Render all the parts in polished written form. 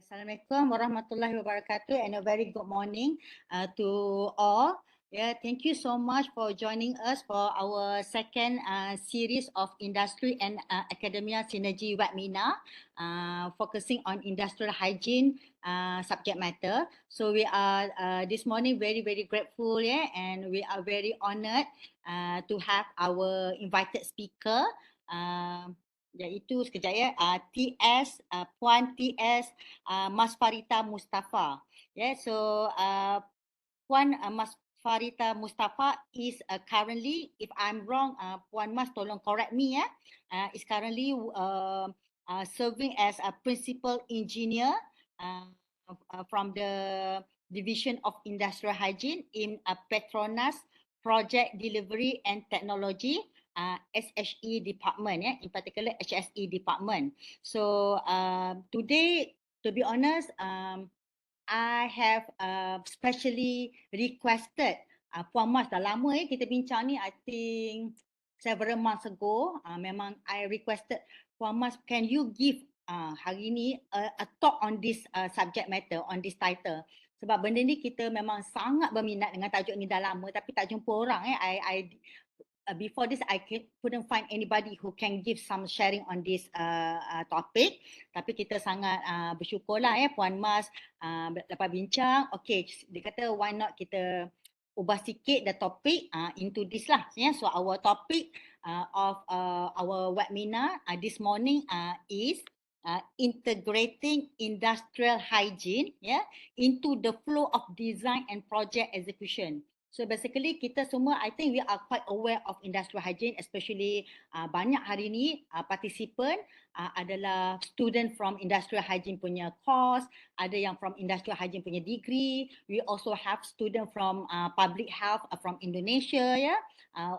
Assalamualaikum warahmatullahi wabarakatuh and a very good morning to all. Yeah, thank you so much for joining us for our second series of Industry and Academia Synergy webinar focusing on industrial hygiene subject matter. So we are this morning very grateful, yeah, and we are very honored to have our invited speaker. Iaitu sekejap ya, Puan TS Masfarita Mustaffa. Yeah, so Puan Masfarita Mustaffa is currently, if I'm wrong, Puan Mas tolong correct me ya, is currently serving as a principal engineer from the Division of Industrial Hygiene in PETRONAS Project Delivery and Technology SHE department, in particular HSE department. So today, to be honest, I have specially requested Puan Mas, dah lama kita bincang ni, I think several months ago, memang I requested Puan Mas, can you give hari ni a talk on this subject matter, on this title. Sebab benda ni kita memang sangat berminat dengan tajuk ni dah lama tapi tak jumpa orang. Before this, I couldn't find anybody who can give some sharing on this topic. Tapi kita sangat bersyukurlah Puan Mas dapat bincang. Okay, dia kata why not kita ubah sikit the topic into this lah. Yeah? So our topic of our webinar this morning is integrating industrial hygiene into the flow of design and project execution. So basically kita semua, I think we are quite aware of industrial hygiene, especially banyak hari ni participant adalah student from industrial hygiene punya course, ada yang from industrial hygiene punya degree. We also have student from public health from Indonesia.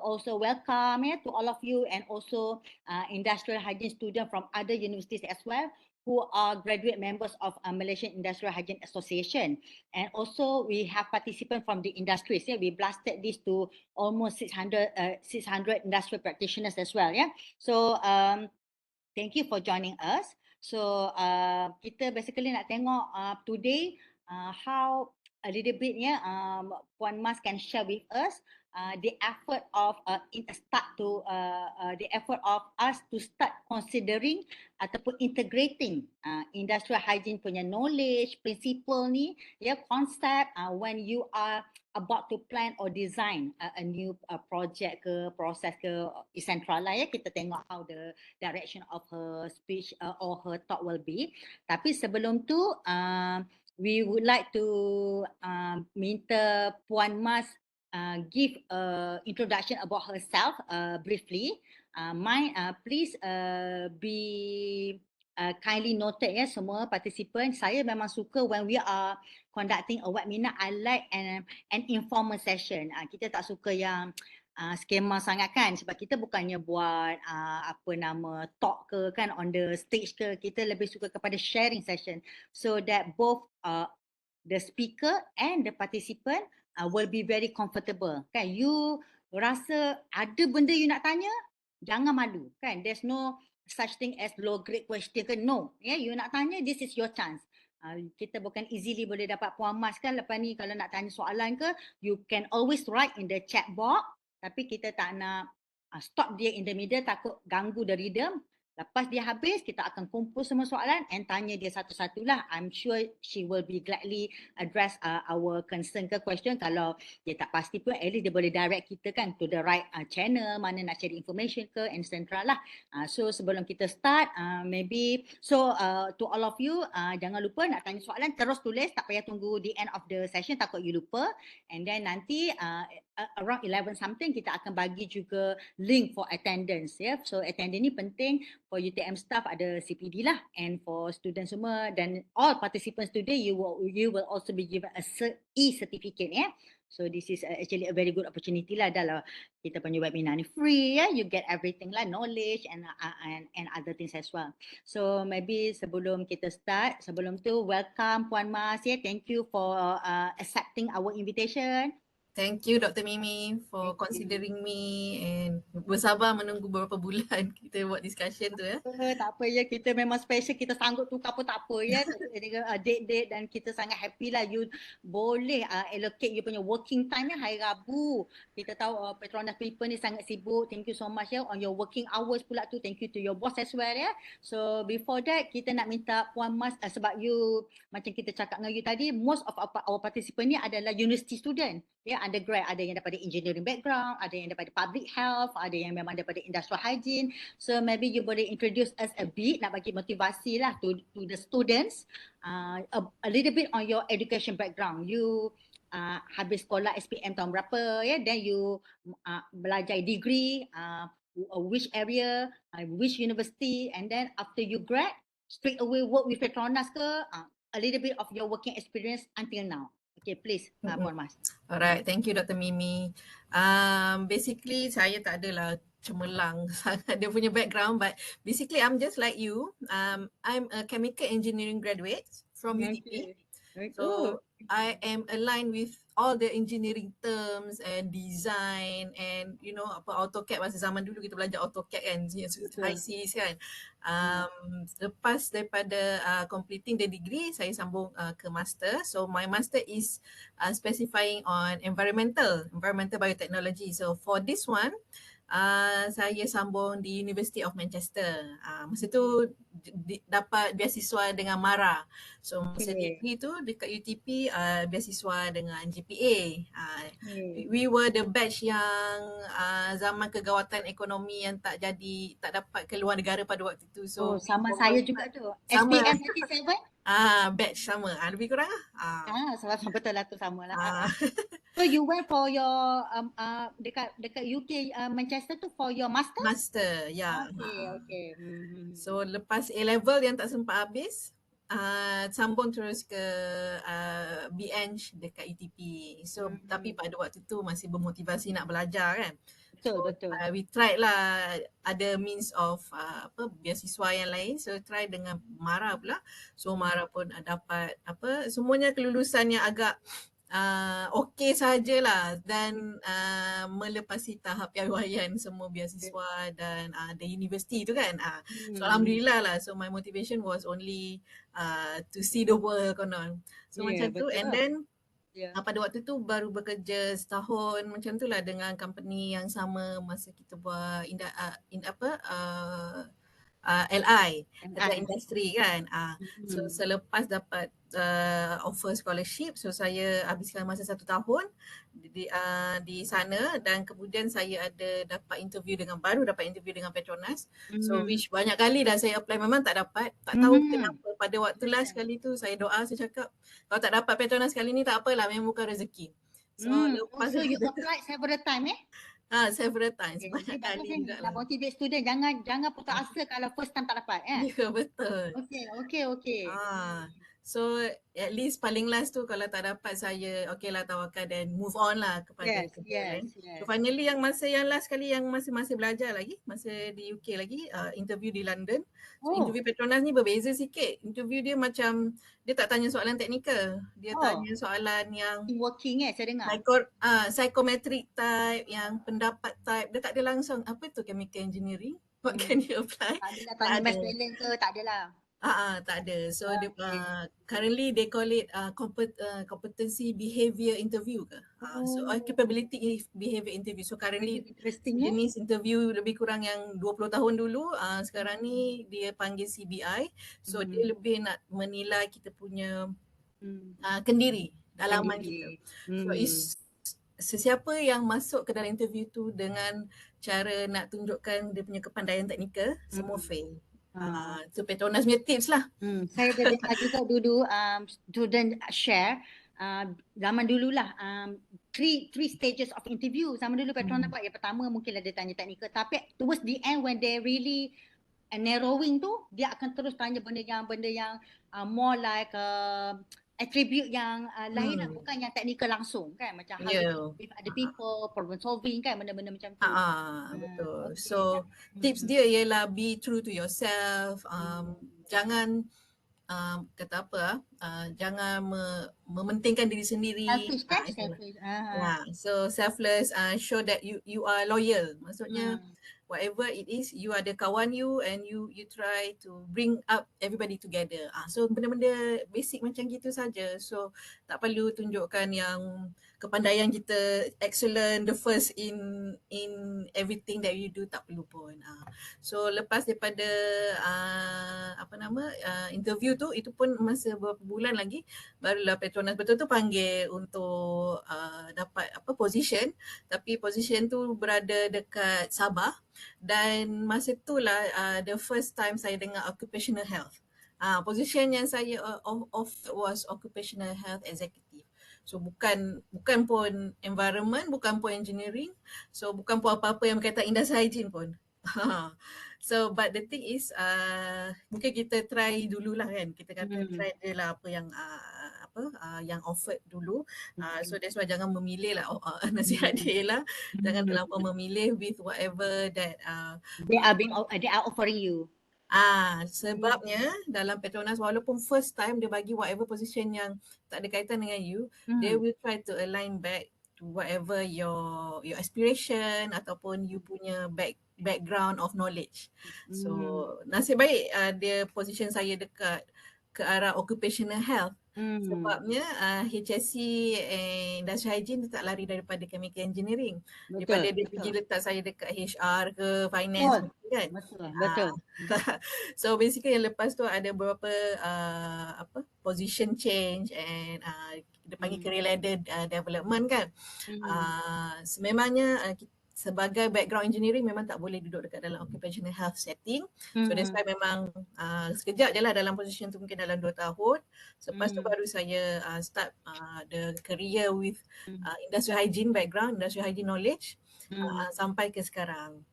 Also welcome to all of you, and also industrial hygiene student from other universities as well, who are graduate members of Malaysian Industrial Hygiene Association. And also we have participants from the industries. We blasted this to almost 600 industrial practitioners as well. So thank you for joining us. So kita basically nak tengok today how a little bit Puan Mas can share with us the effort of the effort of us to start considering ataupun integrating industrial hygiene punya knowledge, principle ni, concept when you are about to plan or design a new project ke, process ke, etc. lah kita tengok how the direction of her speech or her talk will be. Tapi sebelum tu, we would like to minta Puan Mas give introduction about herself briefly. Please be kindly noted semua participant. Saya memang suka when we are conducting a webinar, I like an informal session. Kita tak suka yang skema sangat kan, sebab kita bukannya buat talk ke kan on the stage ke. Kita lebih suka kepada sharing session, so that both the speaker and the participant will be very comfortable kan. You rasa ada benda you nak tanya, jangan malu kan. There's no such thing as low grade question ke. No, you nak tanya, this is your chance. Kita bukan easily boleh dapat Puan Mas kan. Lepas ni kalau nak tanya soalan ke, you can always write in the chat box. Tapi kita tak nak stop dia in the middle, takut ganggu the rhythm. Lepas dia habis, kita akan kumpul semua soalan and tanya dia satu-satulah. I'm sure she will be gladly address our concern ke question. Kalau dia tak pasti pun, at least dia boleh direct kita kan to the right channel, mana nak cari information ke, etc. lah. So sebelum kita start, maybe, so to all of you, jangan lupa nak tanya soalan, terus tulis, tak payah tunggu the end of the session, takut you lupa. And then nanti around 11 something kita akan bagi juga link for attendance. So attendance ni penting. For UTM staff ada CPD lah, and for students semua dan all participants today, you will also be given a e-certificate. So this is actually a very good opportunity lah. Dah lah kita punya webinar ni free, you get everything lah, knowledge and other things as well. So maybe sebelum kita start, sebelum tu welcome Puan Mas, thank you for accepting our invitation. Thank you Dr. Mimi for Thank you. considering me and bersabar menunggu beberapa bulan kita buat discussion tu ya. Tak apa ya, kita memang special, kita sanggup tukar pun tak apa ya. Date-date dan kita sangat happy lah you boleh allocate you punya working time ya hari Rabu. Kita tahu Petronas people ni sangat sibuk. Thank you so much ya on your working hours pula tu. Thank you to your boss as well ya. So before that kita nak minta Puan Mas sebab you macam kita cakap dengan you tadi, most of our participant ni adalah university student. Ya, undergrad, ada yang daripada engineering background, ada yang daripada public health, ada yang memang daripada industrial hygiene. So maybe you boleh introduce us a bit, nak bagi motivasi lah to the students, a little bit on your education background. You habis sekolah SPM tahun berapa ya, then you belajar degree, which area, which university, and then after you grad, straight away work with Petronas ke, a little bit of your working experience until now. Okay, please, Puan Mas. Alright, thank you Dr. Mimi. Basically saya tak adalah cemerlang sangat dia punya background, but basically I'm just like you. I'm a chemical engineering graduate from UTP. So I am aligned with all the engineering terms and design and you know apa AutoCAD, masa zaman dulu kita belajar AutoCAD kan, ICs kan. Lepas daripada completing the degree, saya sambung ke master. So my master is specifying on environmental biotechnology. So for this one saya sambung di University of Manchester. Masa tu dapat beasiswa dengan MARA. So masa degree tu dekat UTP beasiswa dengan GPA. We were the batch yang zaman kegawatan ekonomi yang tak dapat keluar negara pada waktu tu. So sama saya juga tu. Sama. SPM 37? Batch sama. Lebih kurang Betul lah tu sama lah. So you went for your dekat UK Manchester tu for your master? Master, ya. Okay. So lepas A-level yang tak sempat habis, sambung terus ke BEng dekat UTP. So tapi pada waktu tu masih bermotivasi nak belajar kan. Betul. We tried lah ada means of beasiswa yang lain. So try dengan MARA pula. So MARA pun dapat semuanya kelulusan yang agak okey sajalah dan melepasi tahap piawaian semua beasiswa dan the university tu kan. So alhamdulillah lah. So my motivation was only to see the world konon. So macam tu, and then pada waktu tu baru bekerja setahun macam tu lah dengan company yang sama masa kita buat LI dekat industri kan. So selepas dapat offer scholarship, so saya habiskan masa 1 tahun di sana dan kemudian saya dapat interview dengan Petronas. So which banyak kali dah saya apply, memang tak dapat. Tak tahu kenapa pada waktu last kali tu saya doa, saya cakap kalau tak dapat Petronas kali ni tak apalah, memang bukan rezeki. So lepas so you applied several times several times, banyak kali juga lah. Nak motivate student, jangan putus asa kalau first time tak dapat Ya, betul. Okay. So at least paling last tu kalau tak dapat saya okay lah tawakal dan move on lah kepada kerja lain. So finally masa yang last kali yang masih belajar lagi, masa di UK lagi, interview di London. So interview Petronas ni berbeza sikit. Interview dia macam dia tak tanya soalan teknikal. Dia tanya soalan yang working saya dengar. Psychometric type, yang pendapat type. Dia tak ada langsung apa tu chemical engineering, what can you apply? Tak adalah tanya mass balance ke, tak adalah. Tak ada. So currently they call it competency behavior interview ke. So capability behavior interview. So currently jenis interview lebih kurang yang 20 tahun dulu, sekarang ni dia panggil CBI. So dia lebih nak menilai kita punya kendiri, dalaman kita. So sesiapa yang masuk ke dalam interview tu dengan cara nak tunjukkan dia punya kepandaian teknikal, semua fail. So Petronas punya tips lah. Saya dah dengar juga dulu student share zaman dululah three stages of interview. Zaman dulu Petronas buat yang pertama mungkin dia tanya teknikal, tapi towards the end when they really narrowing tu, dia akan terus tanya benda yang more like attribute yang lain lah, bukan yang teknikal langsung kan, macam how with other people, problem solving kan, benda-benda macam tu. Betul. So tips dia ialah be true to yourself, jangan kata apa jangan mementingkan diri sendiri. Selfish kan? Itulah. Selfish. So selfless, show that you are loyal. Maksudnya Hmm. whatever it is, you ada kawan you and you try to bring up everybody together. So benda-benda basic macam gitu saja. So tak perlu tunjukkan yang kepandaian kita excellent, the first in everything that you do, tak perlu pun. So lepas daripada interview tu, itu pun masa beberapa bulan lagi barulah Petronas betul-betul panggil untuk dapat position, tapi position tu berada dekat Sabah dan masa itulah the first time saya dengar occupational health. Position yang saya offered was occupational health executive. So bukan pun environment, bukan pun engineering, so bukan pun apa-apa yang berkaitan industri hygiene pun. So but the thing is mungkin kita try dululah kan. Kita kata try je lah apa yang yang offered dulu. So that's why jangan memilih lah nasihat dia lah. Jangan terlampau memilih with whatever that They are offering you. Sebabnya dalam Petronas walaupun first time dia bagi whatever position yang tak ada kaitan dengan you, they will try to align back to whatever your aspiration ataupun you punya background of knowledge. So nasib baik dia position saya dekat ke arah occupational health. Sebabnya HSC Industrial Hygiene dia tak lari daripada chemical engineering. Daripada dia pergi letak saya dekat HR ke finance kan. Betul. So basically yang lepas tu ada beberapa position change and dia panggil career ladder development kan. Sememangnya sebagai background engineering memang tak boleh duduk dekat dalam occupational health setting. So that's why memang sekejap je lah dalam position tu, mungkin dalam 2 tahun. Lepas tu baru saya start the career with industrial hygiene background, industrial hygiene knowledge sampai ke sekarang.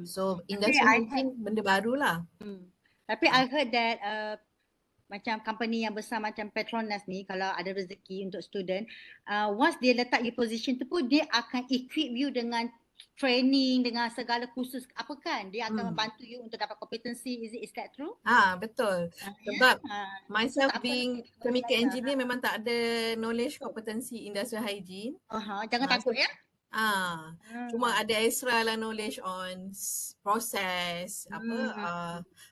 So industrial hygiene benda baru lah. Tapi I heard that macam company yang besar macam Petronas ni, kalau ada rezeki untuk student, once dia letak you position tu pun, dia akan equip you dengan training, dengan segala kursus apa kan, dia akan membantu you untuk dapat kompetensi. Is that true? Betul. Sebab myself being chemical engineer memang tak ada knowledge kompetensi industrial hygiene. Jangan takut ya. Cuma ada extra lah knowledge on process,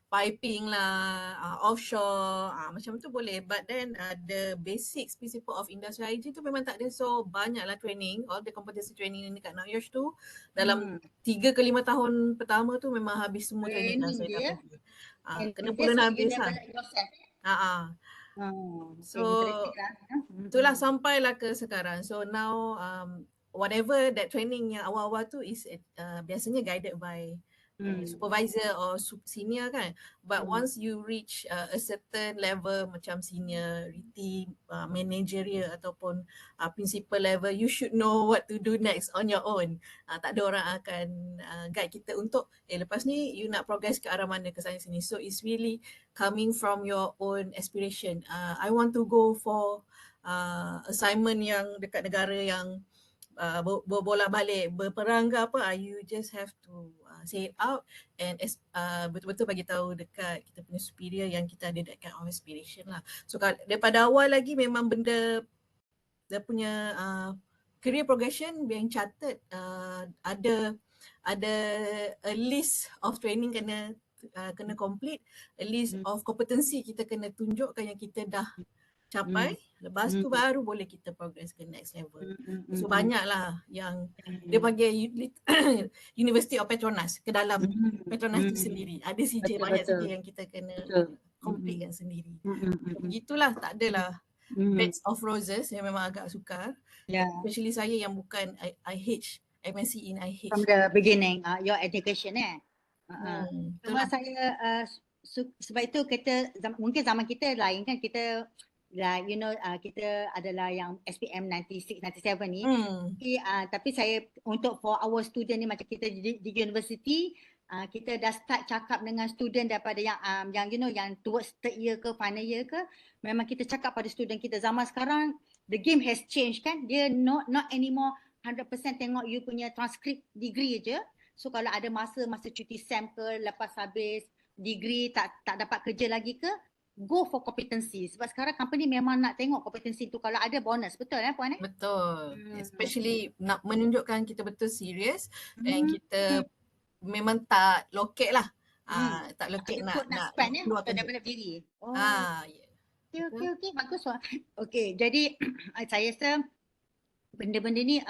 piping lah, offshore, macam tu boleh. But then the basic principle of industrial hygiene tu memang tak ada, so banyak lah training, all the competency training dekat NAIOSH tu dalam 3 ke 5 tahun pertama tu memang habis semua training lah saya dah pergi. Kena purna habis lah. So itulah sampailah ke sekarang. So now whatever that training yang awal-awal tu is biasanya guided by supervisor or senior kan. But once you reach a certain level macam seniority, managerial ataupun principal level, you should know what to do next on your own. Tak ada orang akan guide kita untuk lepas ni you nak progress ke arah mana, ke sana sini. So it's really coming from your own aspiration. I want to go for assignment yang dekat negara yang berbolak-balik, berperang ke apa, you just have to say it out and betul-betul bagi tahu dekat kita punya superior yang kita ada that kind of aspiration lah. So daripada awal lagi memang benda dia punya career progression yang catat, ada a list of training kena complete, a list of competency kita kena tunjukkan yang kita dah capai, lepas tu baru boleh kita progress ke next level. So banyaklah yang dia panggil University of Petronas, ke dalam Petronas tu sendiri. Ada CJ, banyak CJ yang kita kena complete kan sendiri. So begitulah, tak adalah beds of roses yang memang agak sukar. Especially saya yang bukan IH, MSc in IH. From the beginning, your education Cuma saya sebab itu kita mungkin zaman kita lain kan, kita like kita adalah yang SPM 96, 97 ni. Tapi saya untuk for our student ni, macam kita di university, kita dah start cakap dengan student daripada yang towards third year ke final year ke, memang kita cakap pada student kita, zaman sekarang the game has changed kan, dia not anymore 100% tengok you punya transcript degree je. So kalau ada masa cuti SEM ke, lepas habis degree tak dapat kerja lagi ke, go for competency. Sebab sekarang company memang nak tengok competency tu, kalau ada bonus. Betul Puan? Betul. Okay. Especially nak menunjukkan kita betul serius dan Hmm. kita memang tak lokek lah. Tak Tak lokek ada nak kot nak spend keluarkan untuk duit. daripada diri. Oh. Yeah. Okay. Bagus. Okay, jadi saya rasa benda-benda ni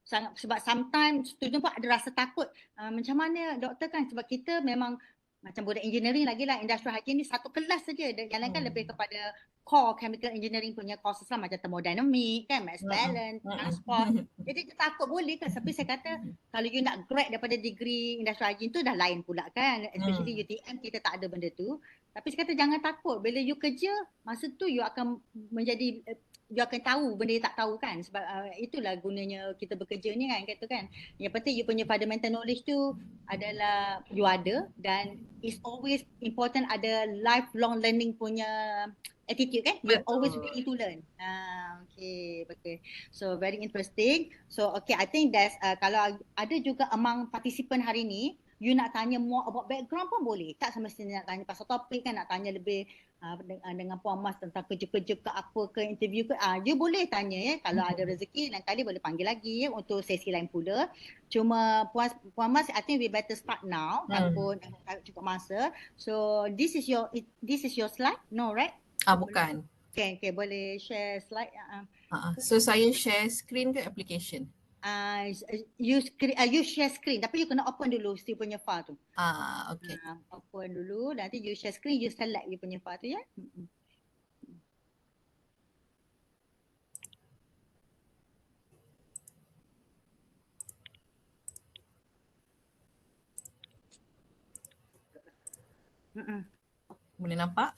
sangat, sebab sometimes student pun ada rasa takut macam mana doktor kan, sebab kita memang macam budak engineering lagi lah, industrial hygiene ni satu kelas saja. Yang lain kan lebih kepada core chemical engineering punya courses lah, macam thermodynamic kan, mass balance, transport. Jadi kita takut boleh kan, tapi saya kata kalau you nak grad daripada degree industrial hygiene tu dah lain pula kan, especially UTM kita tak ada benda tu. Tapi saya kata jangan takut, bila you kerja masa tu you akan menjadi, you akan tahu benda you tak tahu kan, sebab itulah gunanya kita bekerja ni kan, kata kan. Yang penting you punya fundamental knowledge tu adalah you ada, dan it's always important ada lifelong learning punya attitude kan. You're always willing to learn. Okay, betul. So very interesting. So okay, I think that's kalau ada juga among participant hari ni, you nak tanya more about background pun boleh. Tak semestinya nak tanya pasal topik kan, nak tanya lebih dengan Puan Mas tentang kerja-kerja ke apa ke, interview ke, you boleh tanya ya. Kalau ada rezeki lain kali boleh panggil lagi ya, untuk sesi lain pula. Cuma Puan Mas, I think we better start now. Takut cukup masa. So this is your slide? No, right? Bukan. Okay, boleh share slide. So saya share screen ke application? You share screen, tapi you kena open dulu si punya file tu. Okay. Open dulu, nanti you share screen, you select you punya file tu ya. Boleh nampak?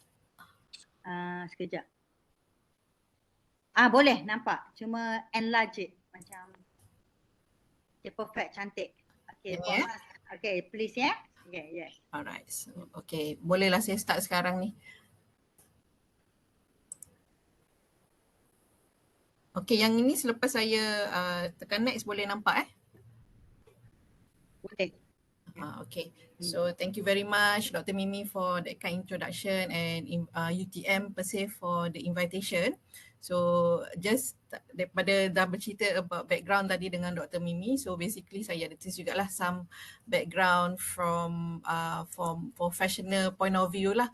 Sekejap. Boleh nampak, cuma enlarge it macam okay, perfect, cantik. Okay, Puan Mas. Okay, please ya. Okay, yes. Alright. So, okay, bolehlah saya start sekarang ni. Okay, yang ini selepas saya tekan next boleh nampak Boleh. Okay, so thank you very much Dr. Mimi for that kind introduction, and UTM per se for the invitation. So just daripada dah bercerita about background tadi dengan Dr. Mimi, so basically saya ada tulis jugalah some background from professional point of view lah.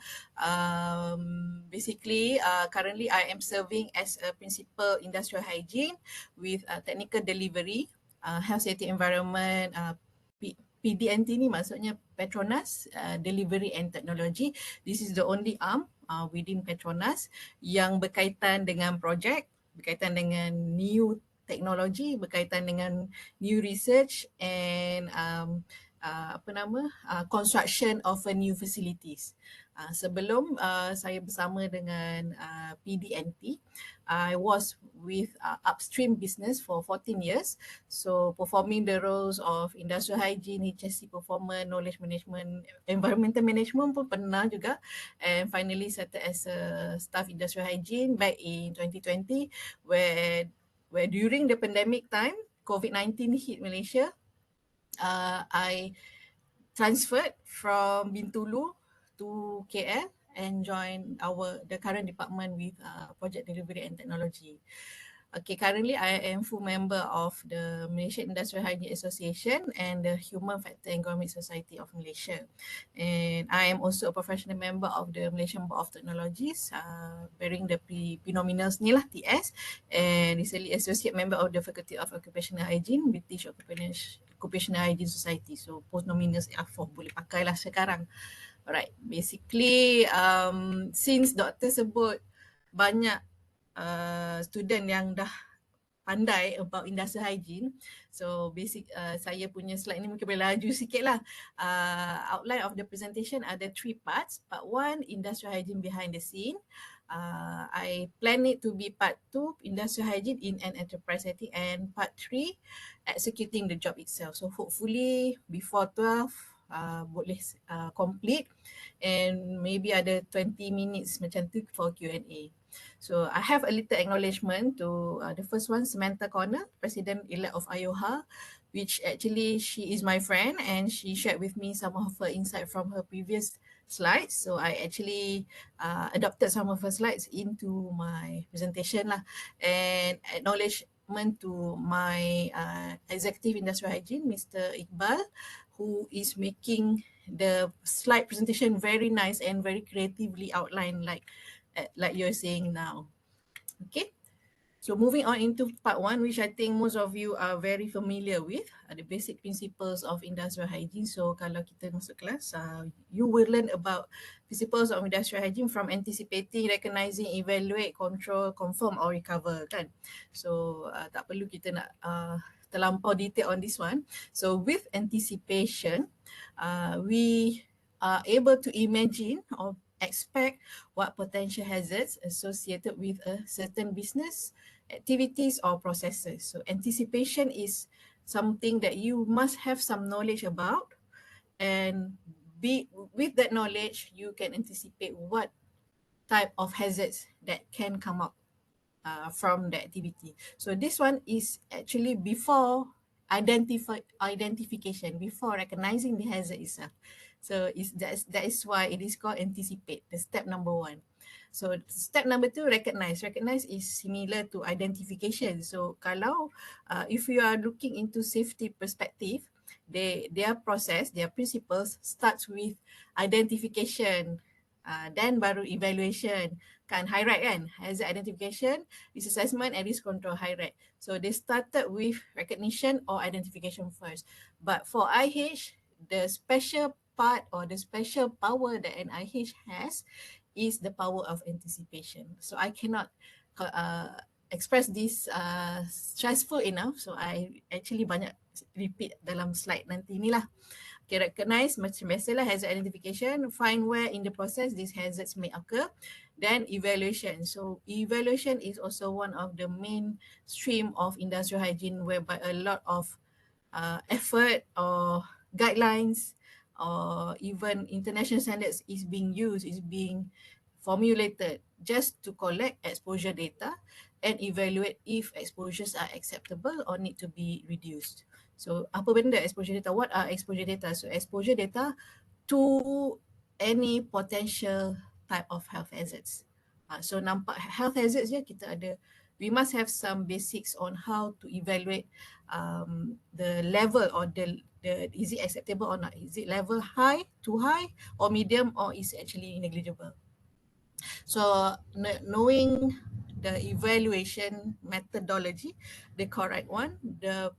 Basically currently I am serving as a principal industrial hygiene with technical delivery, health safety environment, PDNT ni maksudnya PETRONAS, Delivery and Technology. This is the only arm within PETRONAS yang berkaitan dengan projek, berkaitan dengan new technology, berkaitan dengan new research and construction of a new facilities. Sebelum saya bersama dengan PDNT, I was with upstream business for 14 years. So performing the roles of industrial hygiene, HSC performance, knowledge management, environmental management pun pernah juga. And finally started as a staff industrial hygiene back in 2020 where during the pandemic time, COVID-19 hit Malaysia. I transferred from Bintulu to KL and joined the current department with project delivery and technology. Okay, currently I am full member of the Malaysian Industrial Hygiene Association and the Human Factor and Economic Society of Malaysia. And I am also a professional member of the Malaysian Board of Technologies, bearing the pre-nominals ni lah, TS, and recently associate member of the Faculty of Occupational Hygiene, British Occupational Hygiene Society. So post-nominals IASW boleh pakai lah sekarang. Alright, basically since doktor sebut banyak student yang dah pandai about industrial hygiene, so saya punya slide ni mungkin boleh laju sikit lah. Outline of the presentation ada 3 parts. Part 1, industrial hygiene behind the scene. I plan it to be part 2, industrial hygiene in an enterprise setting, and part 3, executing the job itself. So hopefully before 12 boleh complete, and maybe ada 20 minutes macam tu for Q&A. So I have a little acknowledgement to the first one, Samantha Corner, President-elect of IOHA, which actually she is my friend and she shared with me some of her insight from her previous slides. So I actually adopted some of her slides into my presentation lah. And acknowledgement to my executive industrial hygiene, Mr. Iqbal, who is making the slide presentation very nice and very creatively outlined like you're saying now. Okay. So moving on into part one, which I think most of you are very familiar with, the basic principles of industrial hygiene. So kalau kita masuk kelas, you will learn about principles of industrial hygiene from anticipating, recognizing, evaluate, control, confirm or recover kan. So tak perlu kita nak terlampau detail on this one. So with anticipation, we are able to imagine or expect what potential hazards associated with a certain business, activities or processes. So anticipation is something that you must have some knowledge about, and with that knowledge you can anticipate what type of hazards that can come up from the activity. So this one is actually before identification, before recognizing the hazard itself. So that is why it is called anticipate, the step number one. So step number two, recognize. Recognize is similar to identification. So kalau if you are looking into safety perspective, their process, their principles starts with identification, then baru evaluation. Kan high right kan, hazard identification, risk assessment and risk control, high right. So they started with recognition or identification first. But for IH, the special part or the special power that an IH has is the power of anticipation. So I cannot express this stressful enough. So I actually banyak repeat dalam slide nanti ni lah. Okay, recognize macam biasalah hazard identification, find where in the process these hazards may occur, then evaluation. So evaluation is also one of the main stream of industrial hygiene, whereby a lot of effort or guidelines or even international standards is being used, is being formulated just to collect exposure data and evaluate if exposures are acceptable or need to be reduced. So apa benda exposure data? What are exposure data? So exposure data to any potential type of health hazards. So nampak health hazards je kita ada, we must have some basics on how to evaluate the level or the is it acceptable or not? Is it level high, too high, or medium, or is actually negligible? So knowing the evaluation methodology, the correct one, the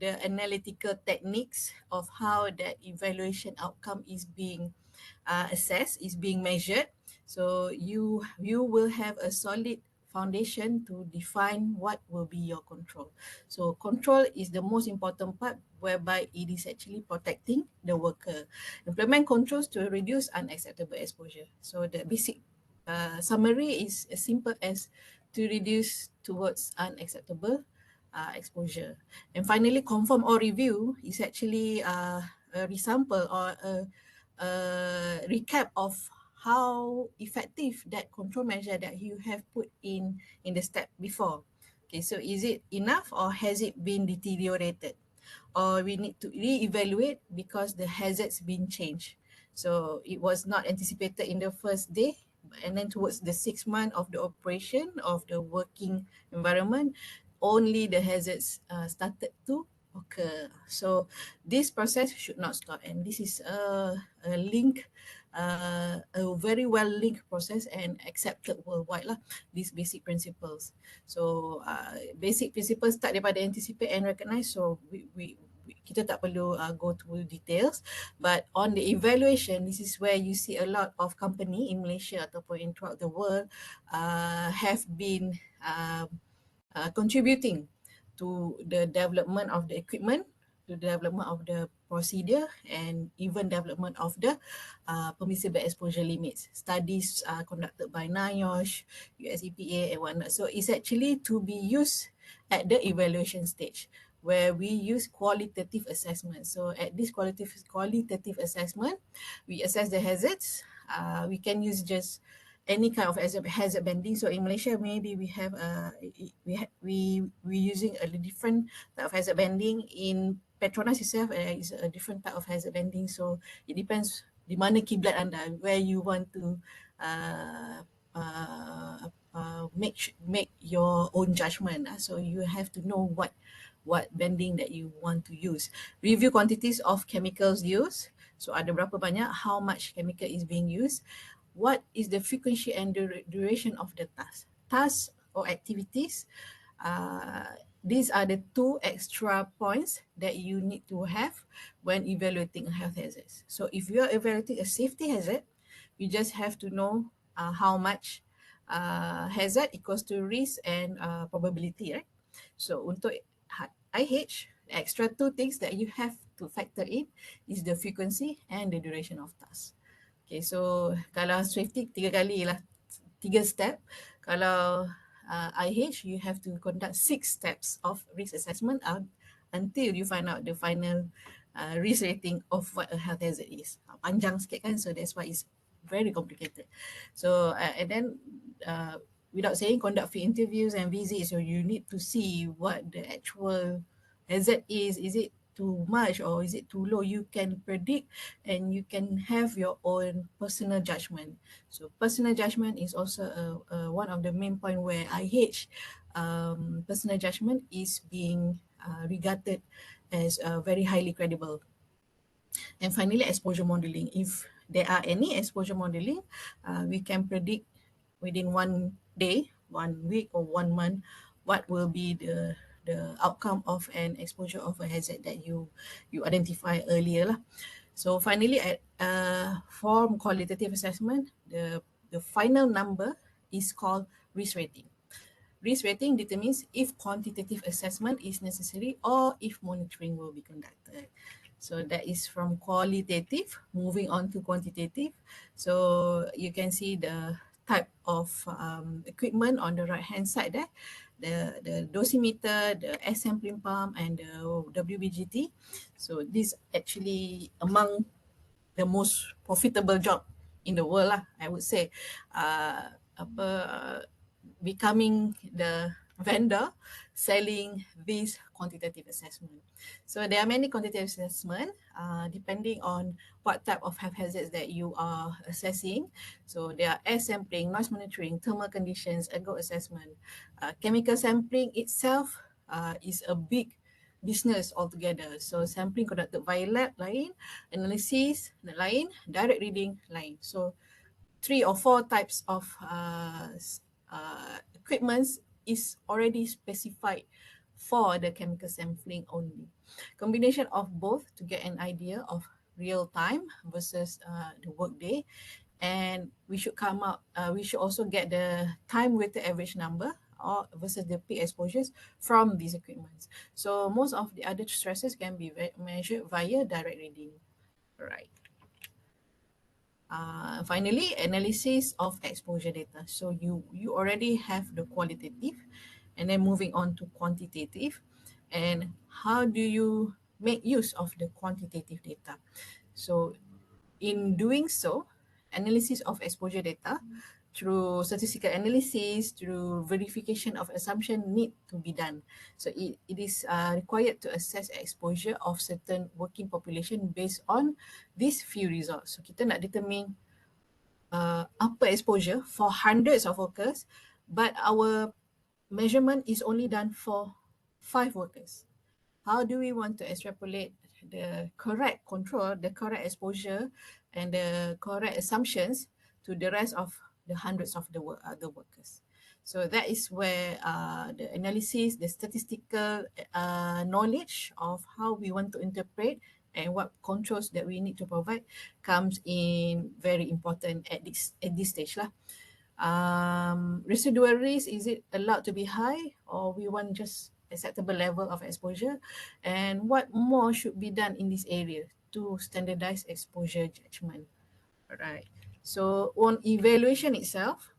analytical techniques of how that evaluation outcome is being assessed, is being measured. So you will have a solid foundation to define what will be your control. So control is the most important part, whereby it is actually protecting the worker. Implement controls to reduce unacceptable exposure. So the basic summary is as simple as to reduce towards unacceptable exposure. And finally, confirm or review is actually a resample or a recap of how effective that control measure that you have put in the step before. Okay, so is it enough or has it been deteriorated? Or we need to re-evaluate because the hazards been changed. So it was not anticipated in the first day, and then towards the 6 month of the operation of the working environment, only the hazards started to occur. So this process should not stop, and this is a link, a very well linked process and accepted worldwide lah, these basic principles. So basic principles start daripada anticipate and recognize. So we kita tak perlu go through details, but on the evaluation, this is where you see a lot of company in Malaysia ataupun in throughout the world have been contributing to the development of the equipment, to the development of the procedure, and even development of the permissible exposure limits. Studies conducted by NIOSH, US EPA and whatnot. So it's actually to be used at the evaluation stage, where we use qualitative assessment. So at this qualitative assessment, we assess the hazards. We can use just any kind of hazard banding. So in Malaysia, maybe we have we using a different type of hazard banding. In PETRONAS itself is a different type of hazard banding. So it depends di mana kiblat anda, where you want to uh, make your own judgment. So you have to know what bending that you want to use. Review quantities of chemicals used. So ada berapa banyak, how much chemical is being used. What is the frequency and duration of the task? Tasks or activities. These are the two extra points that you need to have when evaluating a health hazard. So if you are evaluating a safety hazard, you just have to know how much hazard equals to risk and probability, right? So untuk IH, the extra two things that you have to factor in is the frequency and the duration of task. Okay, so kalau safety tiga kali lah, 3 step. Kalau IH, you have to conduct 6 steps of risk assessment until you find out the final risk rating of what a health hazard is. Panjang sikit kan, so that's why it's very complicated. So and then without saying, conduct field interviews and visits, so you need to see what the actual hazard is. Is it too much or is it too low? You can predict and you can have your own personal judgment. So personal judgment is also one of the main point where IH personal judgment is being regarded as very highly credible. And finally, exposure modeling. If there are any exposure modeling, we can predict within 1 day, 1 week, or 1 month what will be the outcome of an exposure of a hazard that you identify earlier lah. So finally, for qualitative assessment, the final number is called risk rating. Risk rating determines if quantitative assessment is necessary or if monitoring will be conducted. So that is from qualitative, moving on to quantitative. So you can see the type of equipment on the right hand side there, the dosimeter, the air sampling pump, and the WBGT. So this actually among the most profitable job in the world lah, I would say. Becoming the vendor selling this quantitative assessment. So there are many quantitative assessment depending on what type of health hazards that you are assessing. So there are air sampling, noise monitoring, thermal conditions, ergo assessment. Chemical sampling itself is a big business altogether. So sampling conducted via lab lain, analysis lain, direct reading lain. So 3 or 4 types of equipments is already specified for the chemical sampling only. Combination of both to get an idea of real time versus the workday, and we should come up. We should also get the time weighted average number or versus the peak exposures from these equipments. So most of the other stresses can be measured via direct reading. Right. Finally, analysis of exposure data. So you already have the qualitative, and then moving on to quantitative. And how do you make use of the quantitative data? So in doing so, analysis of exposure data through statistical analysis, through verification of assumption need to be done. So it is required to assess exposure of certain working population based on these few results. So kita nak determine apa exposure for hundreds of workers, but our measurement is only done for 5 workers. How do we want to extrapolate the correct control, the correct exposure, and the correct assumptions to the rest of the hundreds of the other workers? So that is where the analysis, the statistical knowledge of how we want to interpret and what controls that we need to provide comes in very important at this stage lah. Residual risk, is it allowed to be high, or we want just acceptable level of exposure? And what more should be done in this area to standardize exposure judgment? Alright, so on evaluation itself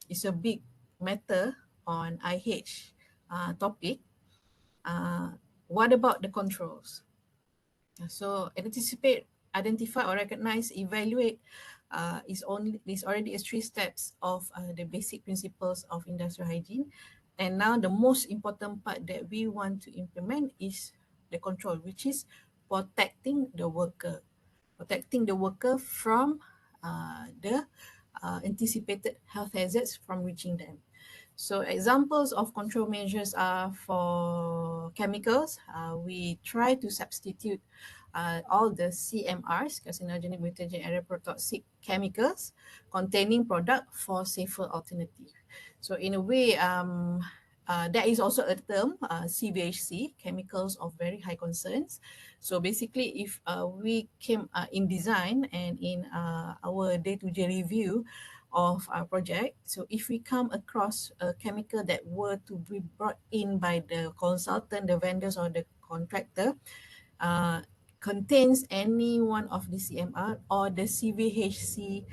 is a big matter on IH topic. What about the controls? So anticipate identify or recognize, evaluate is already a 3 steps of the basic principles of industrial hygiene. And now the most important part that we want to implement is the control, which is protecting the worker. Protecting the worker from the anticipated health hazards from reaching them. So examples of control measures are for chemicals. We try to substitute all the CMRs, carcinogenic, mutagenic, and reprotoxic chemicals containing product for safer alternative. So in a way, there is also a term, CVHC, chemicals of very high concerns. So basically, if we came in design and in our day-to-day review of our project, so if we come across a chemical that were to be brought in by the consultant, the vendors, or the contractor, contains any one of the CMR or the CVHC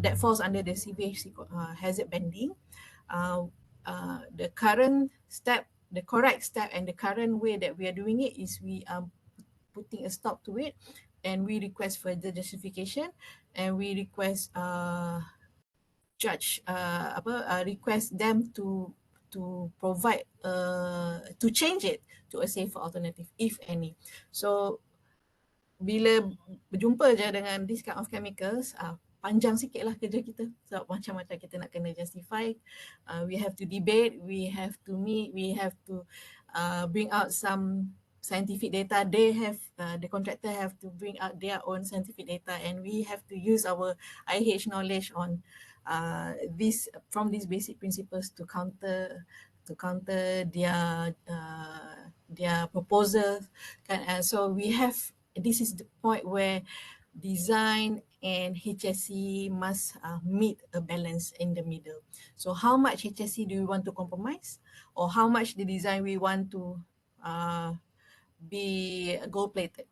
that falls under the CVHC hazard banding, uh, the current step, the correct step, and the current way that we are doing it is we are putting a stop to it, and we request further justification, and we request request them to provide to change it to a safer alternative, if any. So bila berjumpa je dengan this kind of chemicals, panjang sikit lah kerja kita sebab macam-macam kita nak kena justify, we have to debate, we have to meet, we have to bring out some scientific data. They have, the contractor have to bring out their own scientific data, and we have to use our IH knowledge on this, from these basic principles to counter their proposal. So we have, this is the point where design and HSE must meet a balance in the middle. So how much HSE do we want to compromise, or how much the design we want to be gold plated?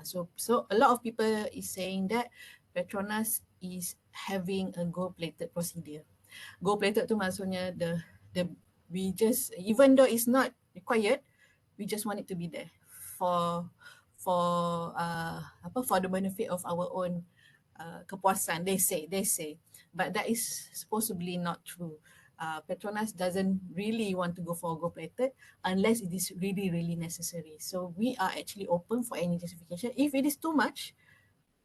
So a lot of people is saying that PETRONAS is having a gold plated procedure. Gold plated tu maksudnya the we just, even though it's not required, we just want it to be there for for the benefit of our own kepuasan, they say, but that is supposedly not true. Petronas doesn't really want to go for gold plated unless it is really necessary. So we are actually open for any justification. If it is too much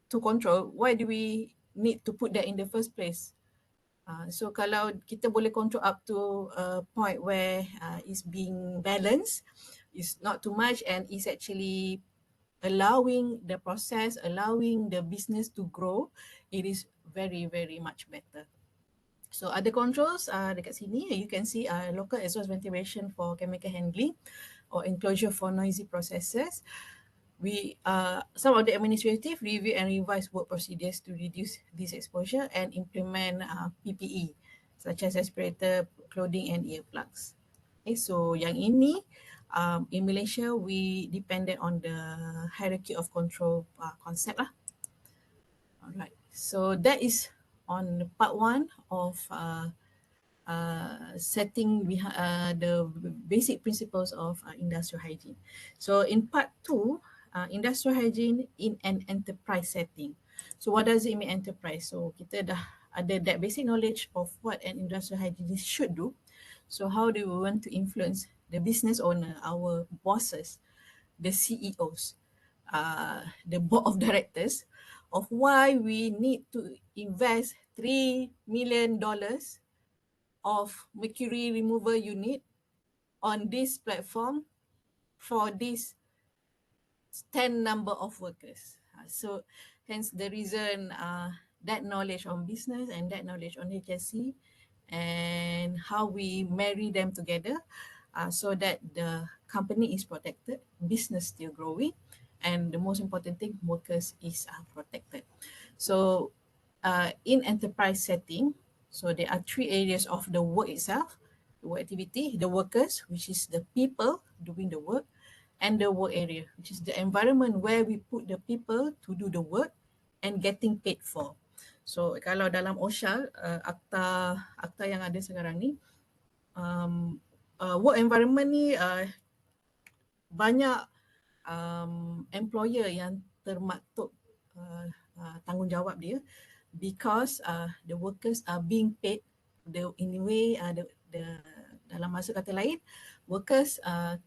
to control, why do we need to put that in the first place? So kalau kita boleh control up to a point where it's being balanced, it's not too much, and it's actually allowing the process, allowing the business to grow, it is very much better. So other controls dekat sini, you can see local exhaust ventilation for chemical handling or enclosure for noisy processes. We some of the administrative review and revise work procedures to reduce this exposure and implement PPE such as respirator, clothing, and earplugs. Okay, so yang ini in Malaysia we depended on the hierarchy of control concept lah. Alright, so that is on part 1 of setting the basic principles of industrial hygiene. So in part 2, industrial hygiene in an enterprise setting. So what does it mean enterprise? So kita dah ada that basic knowledge of what an industrial hygienist should do. So how do we want to influence the business owner, our bosses, the CEOs, the board of directors, of why we need to invest $3 million of mercury removal unit on this platform for this 10 number of workers. So hence the reason that knowledge on business and that knowledge on HSC and how we marry them together so that the company is protected, business still growing, and the most important thing, workers is protected. So in enterprise setting, so there are 3 areas of the work itself: the work activity, the workers, which is the people doing the work, and the work area, which is the environment where we put the people to do the work and getting paid for. So kalau dalam OSHA, akta yang ada sekarang ni, work environment ni banyak employer yang termaktub tanggungjawab dia, because the workers are being paid in a way, dalam masa kata lain, workers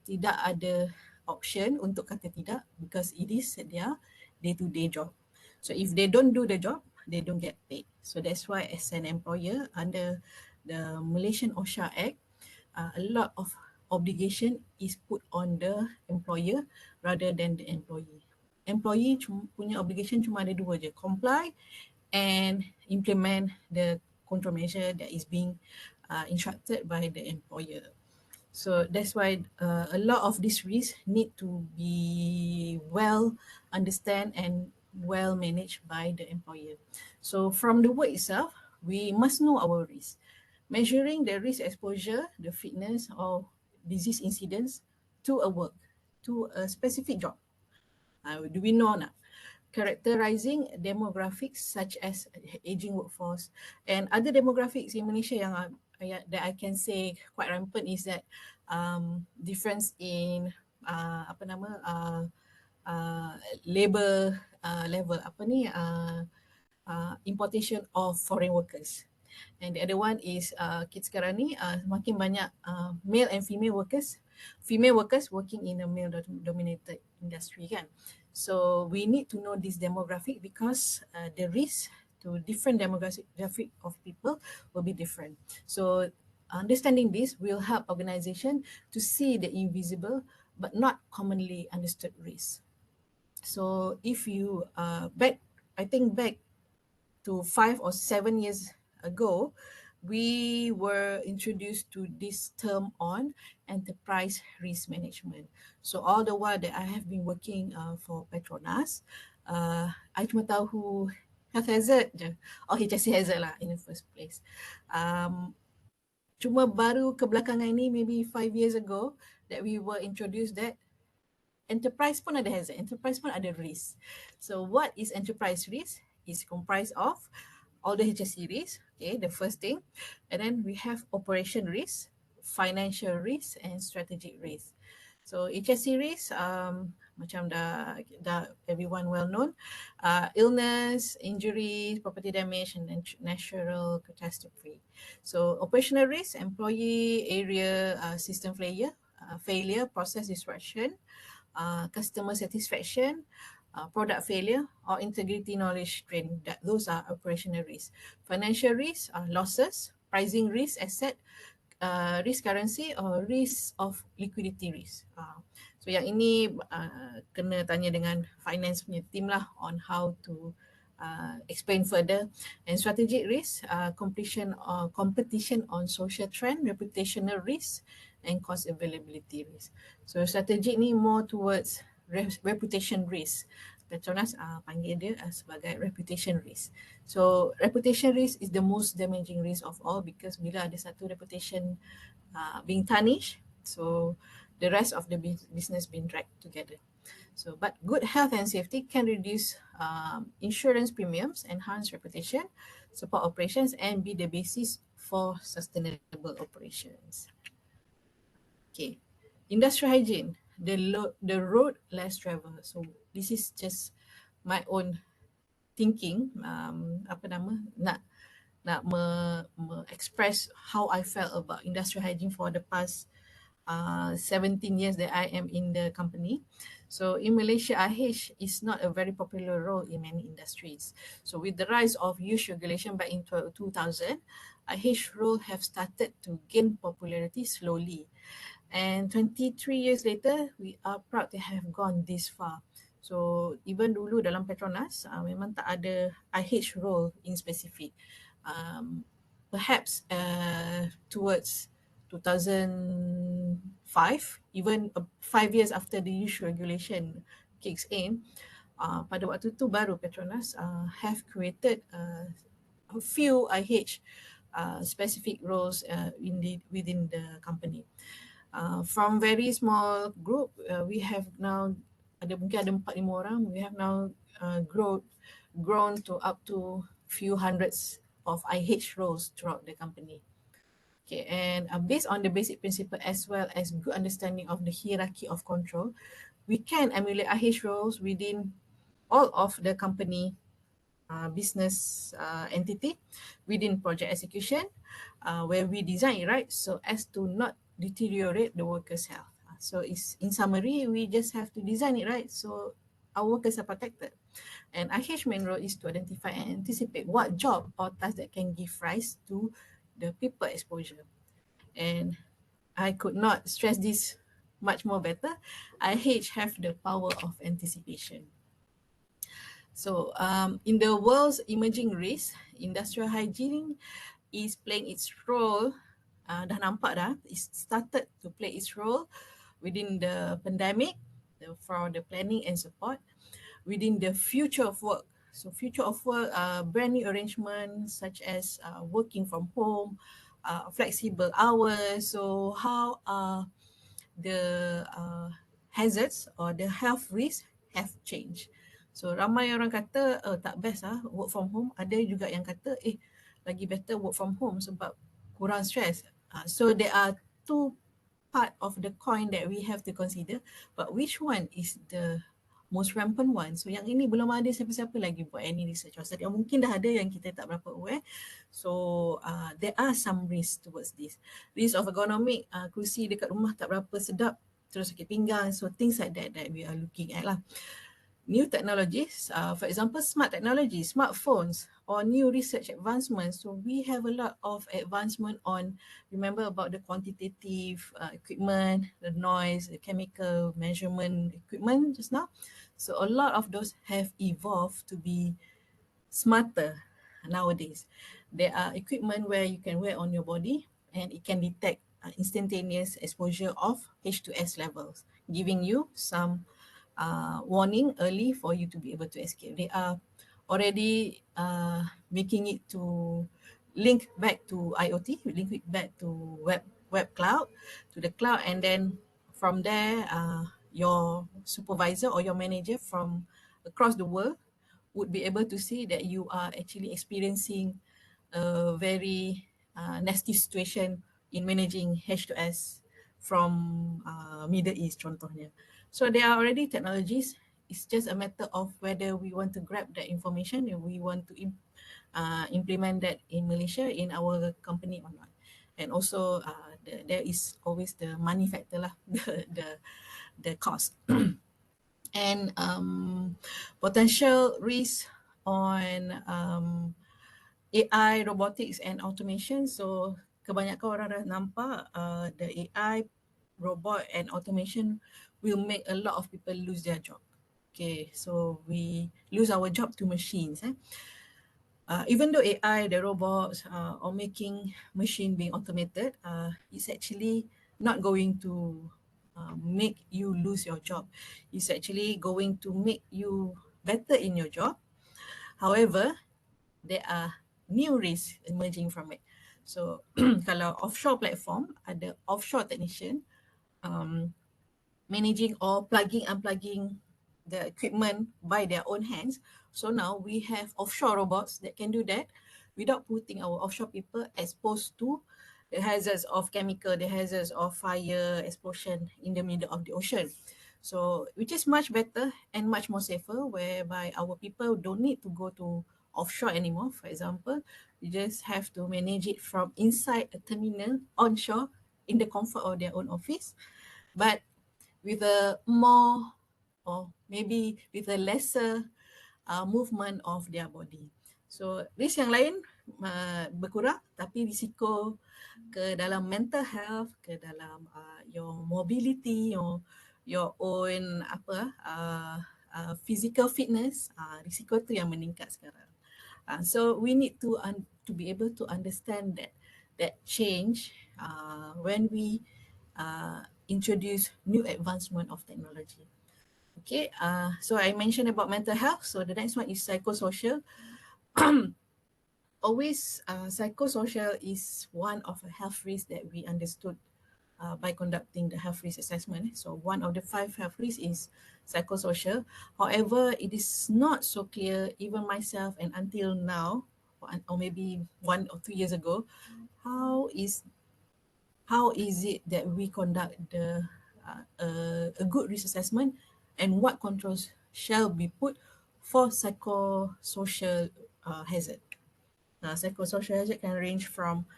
tidak ada option untuk kata tidak, because it is their day-to-day job. So if they don't do the job, they don't get paid. So that's why as an employer under the Malaysian OSHA Act, a lot of obligation is put on the employer rather than the employee. Employee punya obligation cuma ada dua je, comply and implement the control measure that is being instructed by the employer. So that's why a lot of these risks need to be well understand and well managed by the employer. So from the work itself, we must know our risk. Measuring the risk exposure, the fitness of disease incidents to a work, to a specific job. Do we know now? Characterizing demographics such as aging workforce and other demographics in Malaysia yang that I can say quite rampant is that difference in labor level, importation of foreign workers. And the other one is kita sekarang ni semakin banyak male and female workers working in a male dominated industry kan. So we need to know this demographic because the risk to different demographic of people will be different. So understanding this will help organization to see the invisible but not commonly understood risk. So if you back to 5 or 7 years ago, we were introduced to this term on enterprise risk management. So all the while that I have been working for PETRONAS, I cuma tahu health hazard je, or HSC hazard lah in the first place. Cuma baru kebelakangan ini, maybe 5 years ago, that we were introduced that enterprise pun ada hazard, enterprise pun ada risk. So what is enterprise risk? It's comprised of all the HSC risk, okay, the first thing. And then we have operation risk, financial risk and strategic risk. So HSC risk, macam dah everyone well known, illness, injury, property damage and natural catastrophe. So operational risk, employee, area, system failure, process disruption, customer satisfaction, product failure or integrity knowledge drain. Those are operational risks. Financial risks are losses, pricing risk, asset risk currency or risk of liquidity risk. So yang ini kena tanya dengan finance punya team lah on how to explain further. And strategic risk, competition on social trend, reputational risk and cost availability risk. So strategic ni more towards reputation risk. PETRONAS panggil dia sebagai reputation risk. So reputation risk is the most damaging risk of all because bila ada satu reputation being tarnished, so the rest of the business being dragged together. So, but good health and safety can reduce insurance premiums, enhance reputation, support operations, and be the basis for sustainable operations. Okay, industrial hygiene, the road less travel. So this is just my own thinking. Nak express how I felt about industrial hygiene for the past 17 years that I am in the company. So in Malaysia, IH is not a very popular role in many industries. So with the rise of youth regulation back in 2000, IH role have started to gain popularity slowly. And 23 years later, we are proud to have gone this far. So even dulu dalam PETRONAS, memang tak ada IH role in specific. Perhaps towards 2005, even 5 years after the youth regulation kicks in, pada waktu tu baru PETRONAS have created a few IH specific roles within the company. From very small group, we have now mungkin ada 4-5 orang. We have now grown to up to few hundreds of IH roles throughout the company. Okay, and based on the basic principle as well as good understanding of the hierarchy of control, we can emulate IH roles within all of the company business entity within project execution where we design it, right, so as to not deteriorate the workers' health. So it's, in summary, we just have to design it right so our workers are protected. And IH main role is to identify and anticipate what job or task that can give rise to the people exposure. And I could not stress this much more better. IH have the power of anticipation. So in the world's emerging risk, industrial hygiene is playing its role. Dah nampak dah, it started to play its role within the pandemic for the planning and support, within the future of work. So future of work, brand new arrangements such as working from home, flexible hours. So how the hazards or the health risk have changed. So ramai orang kata tak best work from home. Ada juga yang kata lagi better work from home sebab kurang stress. So there are two part of the coin that we have to consider, but which one is the most rampant one? So yang ini belum ada siapa-siapa lagi buat any research. Yang mungkin dah ada yang kita tak berapa aware. So there are some risk towards this. Risk of ergonomic, kerusi dekat rumah tak berapa sedap, terus sakit pinggang. So things like that we are looking at lah. New technologies, for example, smart technology, smartphones, or new research advancements. So we have a lot of advancement on, remember about the quantitative equipment, the noise, the chemical measurement equipment just now. So a lot of those have evolved to be smarter nowadays. There are equipment where you can wear on your body and it can detect instantaneous exposure of H2S levels, giving you some warning early for you to be able to escape. They are already making it to link back to IoT, link it back to web cloud, to the cloud, and then from there, your supervisor or your manager from across the world would be able to see that you are actually experiencing a very nasty situation in managing H2S from Middle East contohnya. So there are already technologies. It's just a matter of whether we want to grab that information and we want to implement that in Malaysia in our company or not. And also there is always the money factor lah, the cost. And potential risk on AI, robotics and automation. So kebanyakan orang dah nampak the AI, robot and automation will make a lot of people lose their job. Okay, so we lose our job to machines. Even though AI, the robots are making machine being automated, it's actually not going to make you lose your job. It's actually going to make you better in your job. However, there are new risks emerging from it. So kalau offshore platform, ada offshore technician managing or plugging, unplugging the equipment by their own hands. So now we have offshore robots that can do that without putting our offshore people exposed to the hazards of chemical, the hazards of fire, explosion in the middle of the ocean. So which is much better and much more safer, whereby our people don't need to go to offshore anymore. For example, you just have to manage it from inside a terminal onshore in the comfort of their own office, but with a more, or maybe with a lesser movement of their body. So risk yang lain berkurang, tapi risiko ke dalam mental health, ke dalam your mobility, your own physical fitness, risiko tu yang meningkat sekarang. So we need to be able to understand that change when we introduce new advancement of technology. Okay, so I mentioned about mental health. So the next one is psychosocial. Always psychosocial is one of the health risks that we understood by conducting the health risk assessment. So one of the 5 health risks is psychosocial. However, it is not so clear, even myself and until now, or maybe 1 or 2 years ago, how is it that we conduct a good risk assessment and what controls shall be put for psychosocial hazard. Psychosocial hazard can range from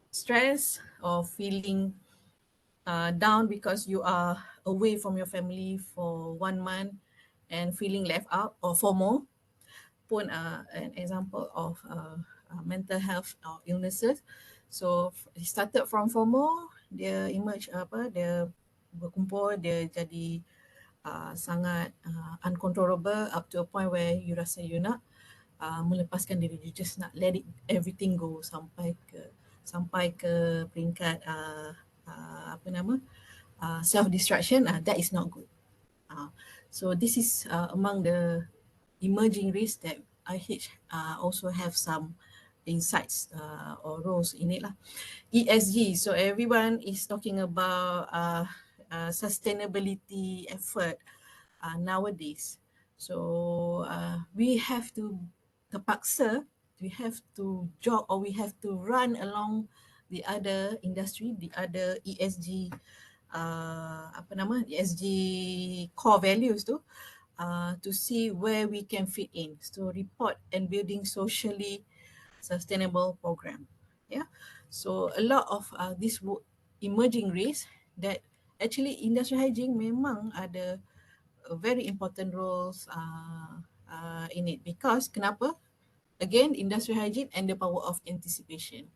stress or feeling down because you are away from your family for 1 month and feeling left out, or FOMO pun an example of mental health or illnesses. So it started from FOMO, dia emerge dia berkumpul, dia jadi sangat uncontrollable up to a point where you rasa you nak melepaskan diri, you just nak let it everything go sampai ke peringkat self destruction. That is not good. So this is among the emerging risks that IH also have some insights or roles in it lah. ESG, so everyone is talking about sustainability effort nowadays. So we have to terpaksa, we have to jog, or we have to run along the other industry, the other ESG ESG core values tu, to see where we can fit in. So report and building socially sustainable program. Yeah. So a lot of these emerging risks that actually industry hygiene memang ada very important roles in it, because kenapa? Again, industrial hygiene and the power of anticipation.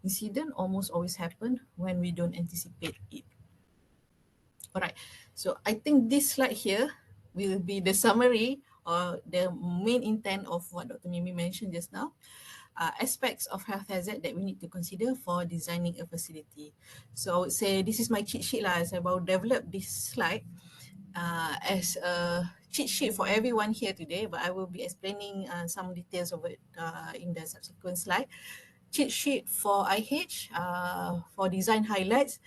Incident almost always happen when we don't anticipate it. Alright, so I think this slide here will be the summary or the main intent of what Dr. Mimi mentioned just now. Aspects of health hazard that we need to consider for designing a facility. So I would say this is my cheat sheet lah, as I will develop this slide as a cheat sheet for everyone here today, but I will be explaining some details of it in the subsequent slide. Cheat sheet for IH, for design highlights,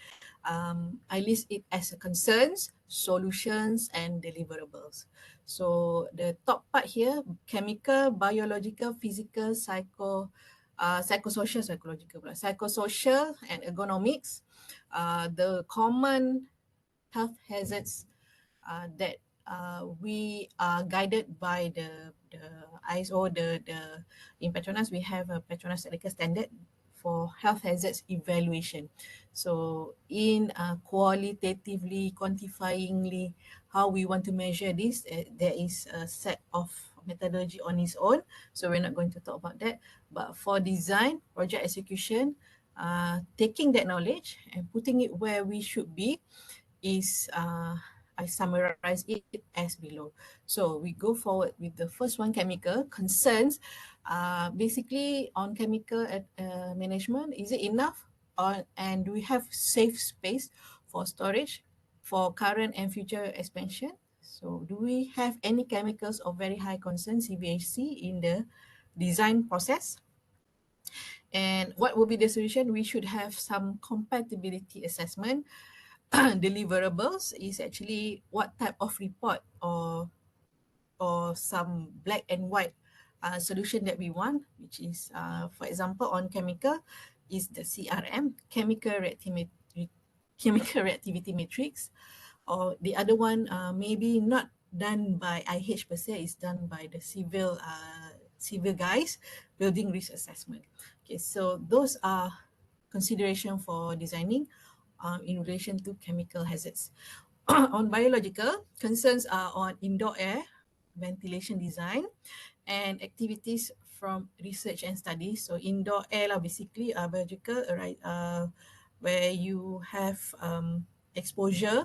I list it as a concerns, solutions, and deliverables. So the top part here, chemical, biological, physical, psychosocial, and ergonomics, the common health hazards that we are guided by the ISO, in PETRONAS, we have a PETRONAS technical standard for health hazards evaluation. So in qualitatively, quantifyingly, how we want to measure this, there is a set of methodology on its own. So we're not going to talk about that. But for design, project execution, taking that knowledge and putting it where we should be is, I summarize it as below. So we go forward with the first one, chemical concerns. Basically on chemical management, is it enough? And do we have safe space for storage for current and future expansion? So do we have any chemicals of very high concern, CVHC, in the design process? And what will be the solution? We should have some compatibility assessment. Deliverables is actually what type of report or some black and white solution that we want, which is, for example, on chemical, is the CRM, chemical reactivity matrix, or the other one maybe not done by IH per se, is done by the civil guys, building risk assessment. Okay, so those are consideration for designing in relation to chemical hazards. On biological, concerns are on indoor air, ventilation design, and activities from research and studies. So indoor air lah, basically biological, right, where you have exposure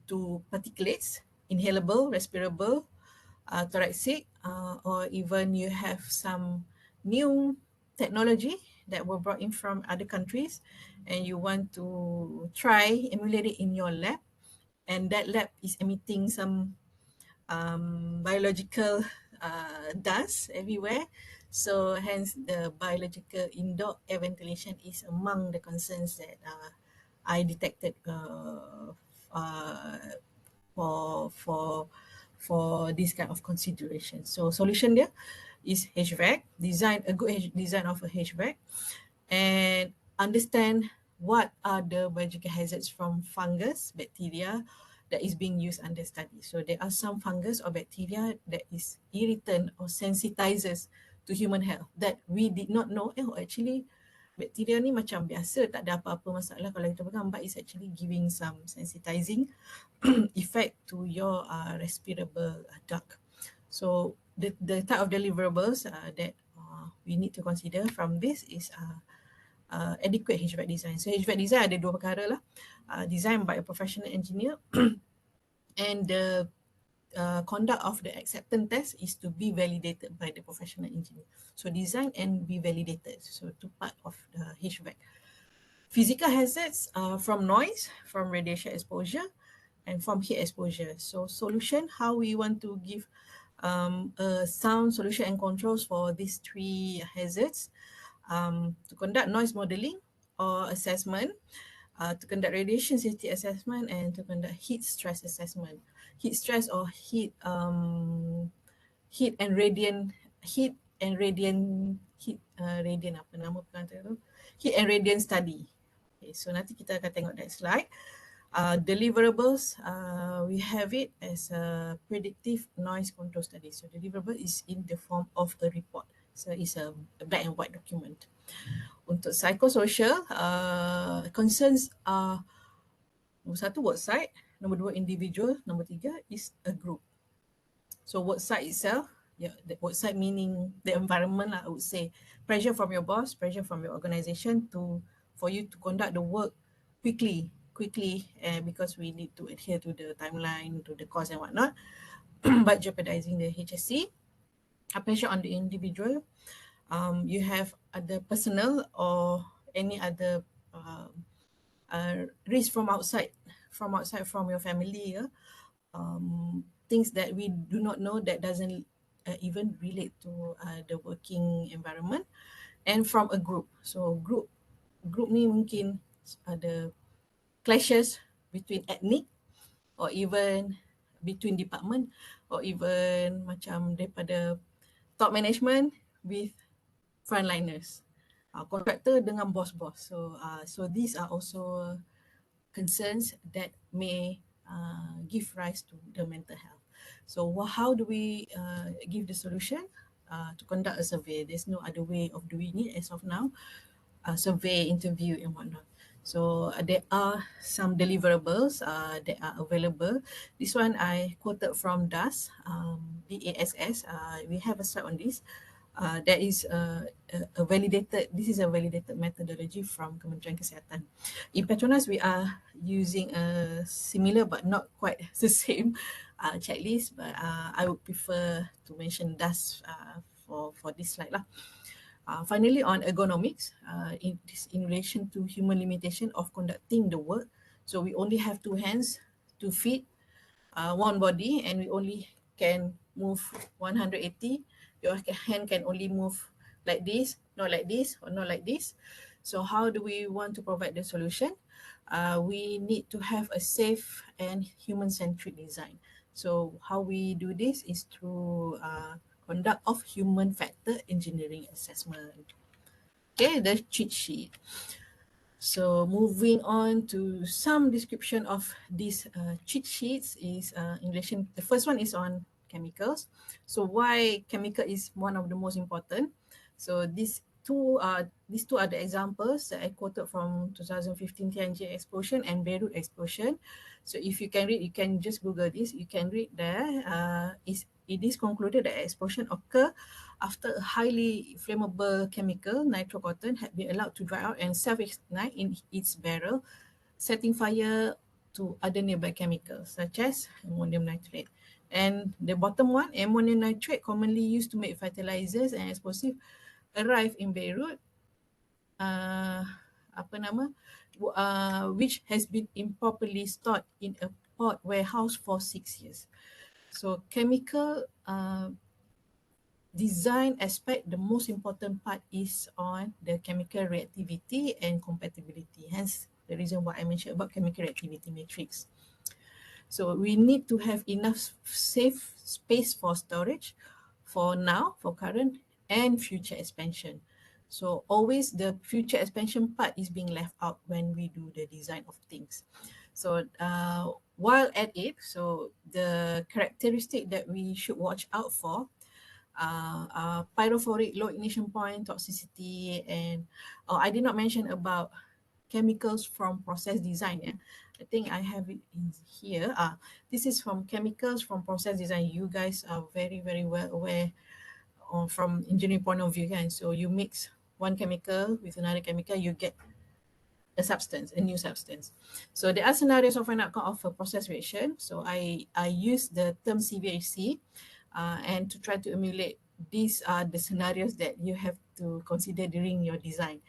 to particulates, inhalable, respirable, thoracic, or even you have some new technology that were brought in from other countries and you want to try emulate it in your lab, and that lab is emitting some biological dust everywhere. So hence the biological indoor air ventilation is among the concerns that I detected for this kind of consideration. So solution there is HVAC, a good design of a HVAC, and understand what are the biological hazards from fungus, bacteria that is being used under study. So there are some fungus or bacteria that is irritant or sensitizes to human health that we did not know. Actually bakteria ni macam biasa, tak ada apa-apa masalah kalau kita pegang, but it's actually giving some sensitizing effect to your respirable duct. So the type of deliverables that we need to consider from this is adequate HVAC design. So HVAC design ada dua perkara lah, designed by a professional engineer and the conduct of the acceptance test is to be validated by the professional engineer. So design and be validated. So two part of the HVAC. Physical hazards from noise, from radiation exposure, and from heat exposure. So solution, how we want to give a sound solution and controls for these three hazards. To conduct noise modeling or assessment, to conduct radiation safety assessment, and to conduct heat stress assessment. Heat stress or heat and radiant apa nama pengantar tu? Heat and radiant study. Okay, so nanti kita akan tengok that slide. Deliverables, we have it as a predictive noise control study. So deliverable is in the form of a report. So it's a black and white document. Untuk psychosocial, concerns are nombor satu work site, nombor dua individual, nombor tiga is a group. So work site itself, the work site meaning the environment lah, I would say. Pressure from your boss, pressure from your organization for you to conduct the work quickly, because we need to adhere to the timeline, to the cost and whatnot, but jeopardizing the HSC. Pressure on the individual. You have other personal or any other risk from outside from your family, things that we do not know, that doesn't even relate to the working environment, and from a group. So group ni mungkin ada clashes between ethnic or even between department or even macam daripada top management with frontliners, contractor dengan bos-bos. So these are also concerns that may give rise to the mental health. So how do we give the solution? To conduct a survey. There's no other way of doing it as of now. Survey, interview and whatnot. So there are some deliverables that are available. This one I quoted from DAS, DASS. We have a slide on this. That is a validated methodology from Kementerian Kesihatan. In PETRONAS, we are using a similar but not quite the same checklist, but I would prefer to mention DAS for this slide lah. Finally, on ergonomics, in relation to human limitation of conducting the work. So we only have two hands, 2 feet, one body, and we only can move 180. Your hand can only move like this, not like this, or not like this. So how do we want to provide the solution? We need to have a safe and human-centric design. So how we do this is through conduct of human factor engineering assessment. Okay, the cheat sheet. So moving on to some description of these cheat sheets is in relation, the first one is on chemicals. So why chemical is one of the most important. So these two are the examples that I quoted from 2015 Tianjin explosion and Beirut explosion. So if you can read, you can just Google this. You can read there. It is concluded that explosion occurred after a highly flammable chemical, nitrocotton, had been allowed to dry out and self-ignite in its barrel, setting fire to other nearby chemicals such as ammonium nitrate. And the bottom one, ammonium nitrate, commonly used to make fertilizers and explosives, arrived in Beirut, which has been improperly stored in a port warehouse for 6 years. So chemical design aspect, the most important part is on the chemical reactivity and compatibility. Hence the reason why I mentioned about chemical reactivity matrix. So we need to have enough safe space for storage for now, for current and future expansion. So always the future expansion part is being left out when we do the design of things. So while at it, so the characteristic that we should watch out for, pyrophoric low ignition point toxicity, and I did not mention about chemicals from process design. Yeah, I think I have it in here. This is from chemicals from process design. You guys are very very well aware from engineering point of view, and so you mix one chemical with another chemical, you get a substance, a new substance. So there are scenarios of an outcome of a process reaction. So I use the term CVHC and to try to emulate, these are the scenarios that you have to consider during your design.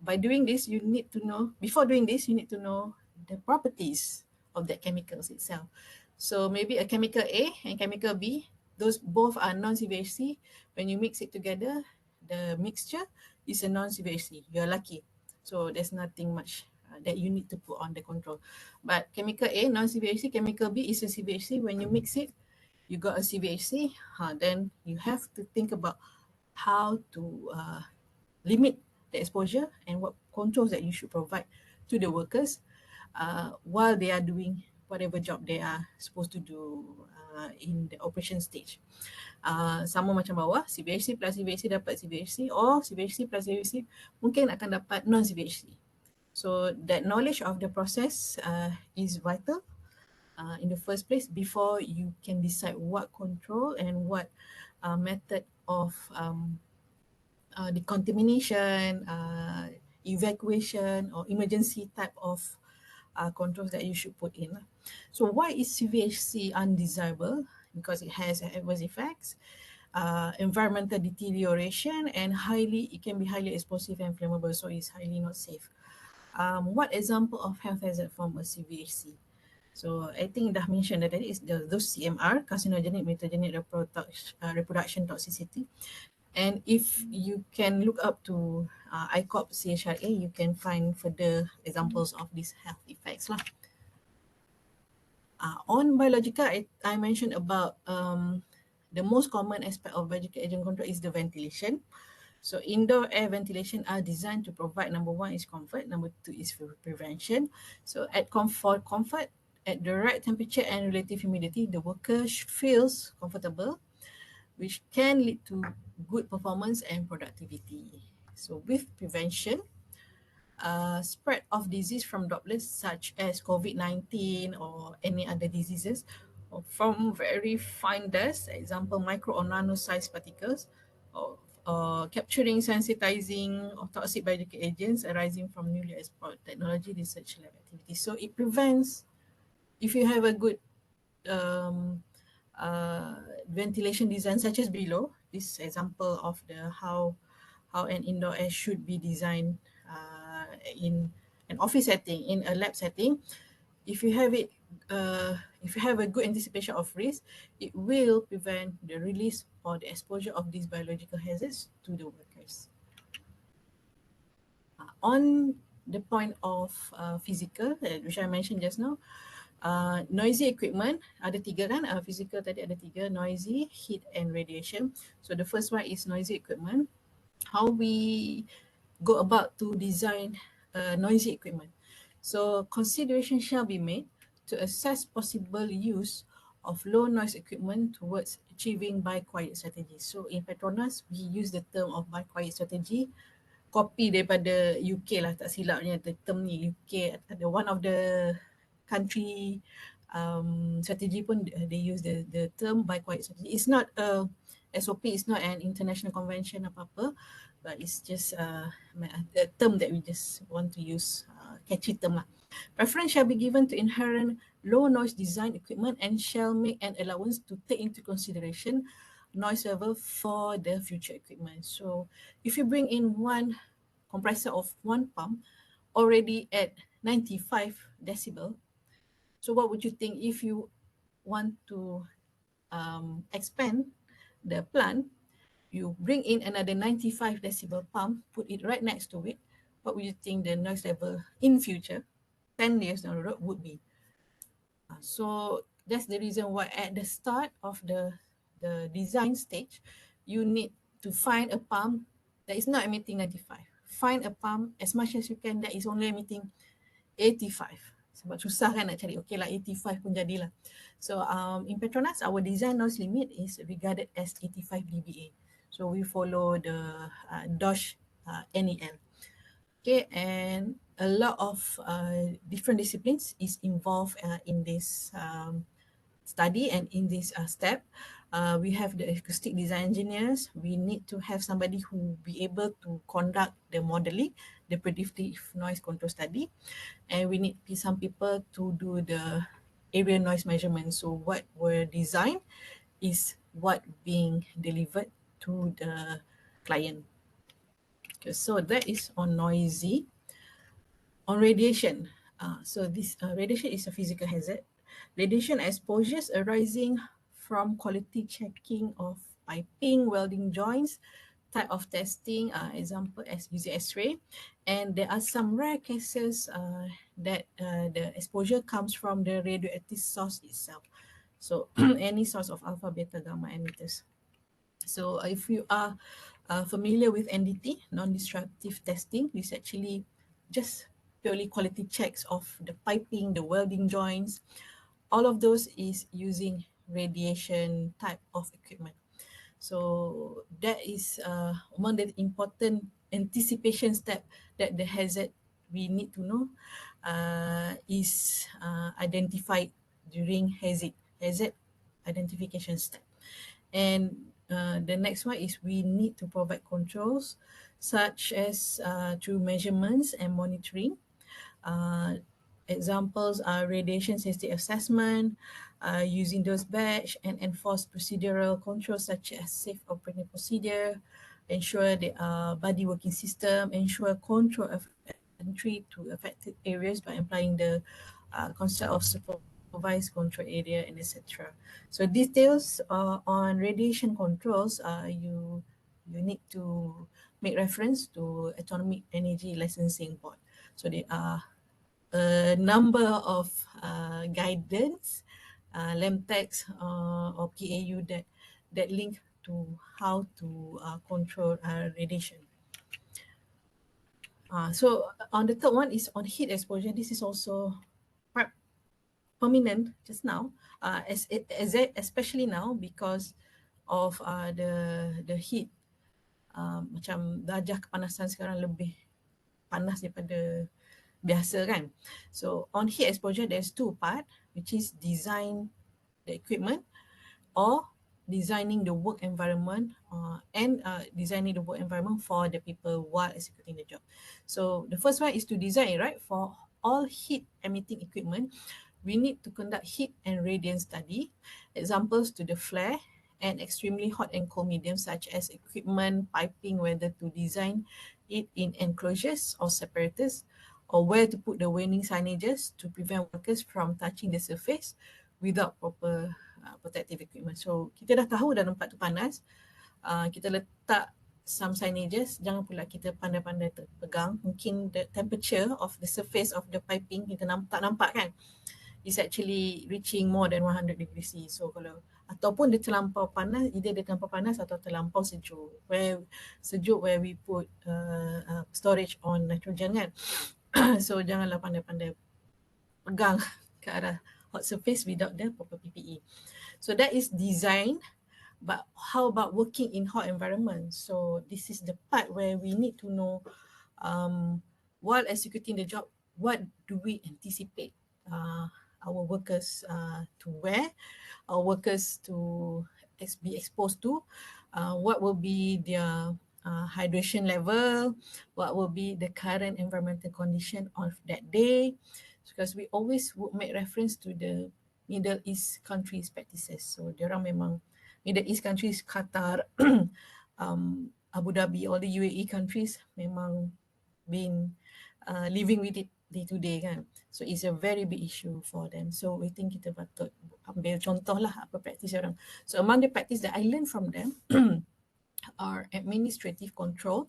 By doing this, you need to know, before doing this, you need to know the properties of that chemicals itself. So maybe a chemical A and chemical B, those both are non-CVHC. When you mix it together, the mixture is a non-CVHC. You're lucky. So there's nothing much that you need to put on the control. But chemical A, non-CVHC, chemical B is a CVHC. When you mix it, you got a CVHC. Then you have to think about how to limit the exposure and what controls that you should provide to the workers while they are doing whatever job they are supposed to do in the operation stage. Sama macam bawah, CVHC plus CVHC dapat CVHC, or CVHC plus CVHC mungkin akan dapat non-CVHC. So that knowledge of the process is vital in the first place before you can decide what control and what method of decontamination, evacuation, or emergency type of controls that you should put in. So why is CVHC undesirable? Because it has adverse effects, environmental deterioration, and it can be highly explosive and flammable, so it's highly not safe. What example of health hazard from a CVHC? So I think dah mention that is those CMR, carcinogenic, mutagenic reproduction toxicity. And if you can look up to ICOP CHRA, you can find further examples of these health effects lah. On biological, I mentioned about the most common aspect of biological agent control is the ventilation. So indoor air ventilation are designed to provide, number one is comfort, number two is for prevention. So at comfort, at the right temperature and relative humidity, the worker feels comfortable, which can lead to good performance and productivity. So with prevention, spread of disease from droplets such as COVID-19 or any other diseases, or from very fine dust, example micro or nano-sized particles, or capturing, sensitizing, or toxic biological agents arising from newly explored technology research lab activities. So it prevents, if you have a good um, ventilation design such as below, this example of the how an indoor air should be designed in an office setting, in a lab setting. If you have it, if you have a good anticipation of risk, it will prevent the release or the exposure of these biological hazards to the workers. On the point of physical, which I mentioned just now, noisy equipment, ada tiga kan, physical tadi ada tiga, noisy, heat and radiation. So the first one is noisy equipment. How we go about to design noisy equipment. So consideration shall be made to assess possible use of low noise equipment towards achieving by quiet strategy. So in PETRONAS, we use the term of by quiet strategy, copy daripada UK lah, tak silapnya the term ni UK, ada one of the country strategy pun they use the term by quiet strategy. It's not a SOP, it's not an international convention apa-apa, but it's just a term that we just want to use, catchy term lah. Preference shall be given to inherent low noise design equipment and shall make an allowance to take into consideration noise level for the future equipment. So if you bring in one compressor of one pump already at 95 decibel, so what would you think if you want to expand the plant, you bring in another 95 decibel pump, put it right next to it, what would you think the noise level in future, 10 years down the road, would be? So that's the reason why at the start of the design stage, you need to find a pump that is not emitting 95. Find a pump as much as you can that is only emitting 85. Sebab susah kan nak cari. Okay lah 85 pun jadilah. So in PETRONAS, our design noise limit is regarded as 85 dBA. So we follow the DOSH NEL. Okay, and a lot of different disciplines is involved in this study and in this step. We have the acoustic design engineers. We need to have somebody who be able to conduct the modeling, the predictive noise control study, and we need some people to do the area noise measurement. So what were designed is what being delivered to the client. Okay, so that is on noisy. On radiation, so this radiation is a physical hazard. Radiation exposures arising from quality checking of piping, welding joints, type of testing, example as using X-ray, and there are some rare cases that the exposure comes from the radioactive source itself. So any source of alpha, beta, gamma emitters. So if you are familiar with NDT, non-destructive testing, this actually just purely quality checks of the piping, the welding joints. All of those is using radiation type of equipment. So that is one of the important anticipation step that the hazard we need to know is identified during hazard identification step. And the next one is we need to provide controls such as through measurements and monitoring. Examples are radiation safety assessment, using those badge and enforce procedural controls such as safe operating procedure, ensure the body working system, ensure control of entry to affected areas by applying the concept of supervised control area and etc. So details on radiation controls, you need to make reference to Atomic Energy Licensing Board. So there are a number of guidance, LEMTEX or PAU that link to how to control radiation. So on the third one is on heat exposure. This is also quite prominent just now, especially now because of the heat. Macam darjah kepanasan sekarang lebih panas daripada biasa kan. So on heat exposure, there's two part, which is design the equipment or designing the work environment and designing the work environment for the people while executing the job. So the first one is to design, right? For all heat emitting equipment, we need to conduct heat and radiance study. Examples to the flare and extremely hot and cold medium such as equipment, piping, whether to design it in enclosures or separators, or where to put the warning signages to prevent workers from touching the surface without proper protective equipment. So kita dah tahu dalam tempat tu panas, kita letak some signages, jangan pula kita pandai-pandai terpegang. Mungkin the temperature of the surface of the piping kita tak nampak kan, is actually reaching more than 100 degrees C. So kalau ataupun dia terlampau panas, either dia terlampau panas atau terlampau sejuk. Where we put storage on nitrogen kan. So janganlah pandai-pandai pegang ke arah hot surface without the proper PPE. So that is design. But how about working in hot environment? So this is the part where we need to know while executing the job, what do we anticipate our workers to wear, our workers to be exposed to, what will be their hydration level, what will be the current environmental condition of that day, because we always would make reference to the Middle East countries practices. So diorang memang Middle East countries, Qatar, Abu Dhabi, all the UAE countries memang been living with it day to day kan. So it's a very big issue for them. So we think kita patut ambil contoh lah apa praktis orang. So among the practice that I learned from them are administrative control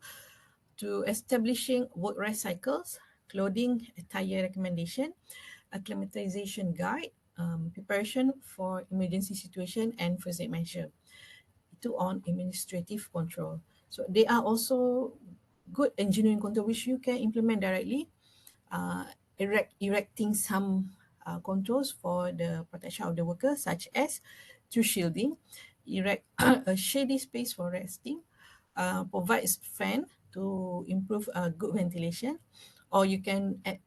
to establishing work rest cycles, clothing attire recommendation, acclimatization guide, preparation for emergency situation and first aid measure. Itu on administrative control. So they are also good engineering control which you can implement directly erecting some controls for the protection of the worker, such as through shielding, erect a shady space for resting, provides fan to improve good ventilation, or you can add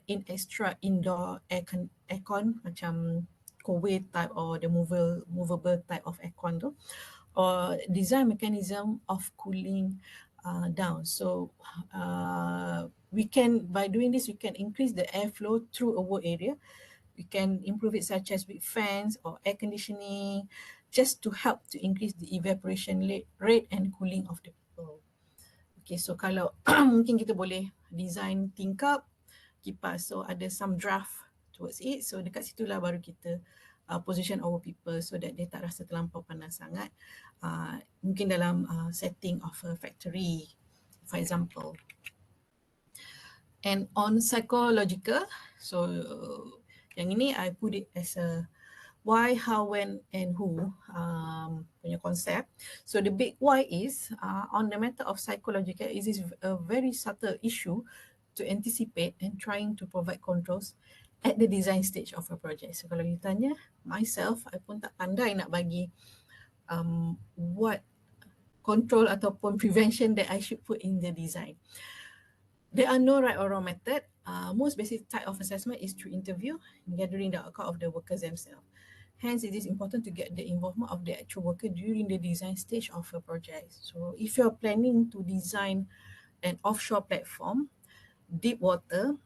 in extra indoor aircon macam Kowe type or the movable type of aircon tu, or design mechanism of cooling down. So we can, by doing this, we can increase the airflow through a work area. We can improve it such as with fans or air conditioning, just to help to increase the evaporation rate and cooling of the people. Okay, so kalau mungkin kita boleh design tingkap kipas, so ada some draft towards it, so dekat situlah baru kita position our people so that dia tak rasa terlampau panas sangat, mungkin dalam setting of a factory for example. And on psychological, so yang ini I put it as a why, how, when and who punya concept. So the big why is on the matter of psychological, it is a very subtle issue to anticipate and trying to provide controls at the design stage of a project. So kalau ditanya myself, I pun tak pandai nak bagi what control ataupun prevention that I should put in the design. There are no right or wrong method. Most basic type of assessment is through interview, gathering the outcome of the workers themselves. Hence, it is important to get the involvement of the actual worker during the design stage of a project. So if you're planning to design an offshore platform, deep water,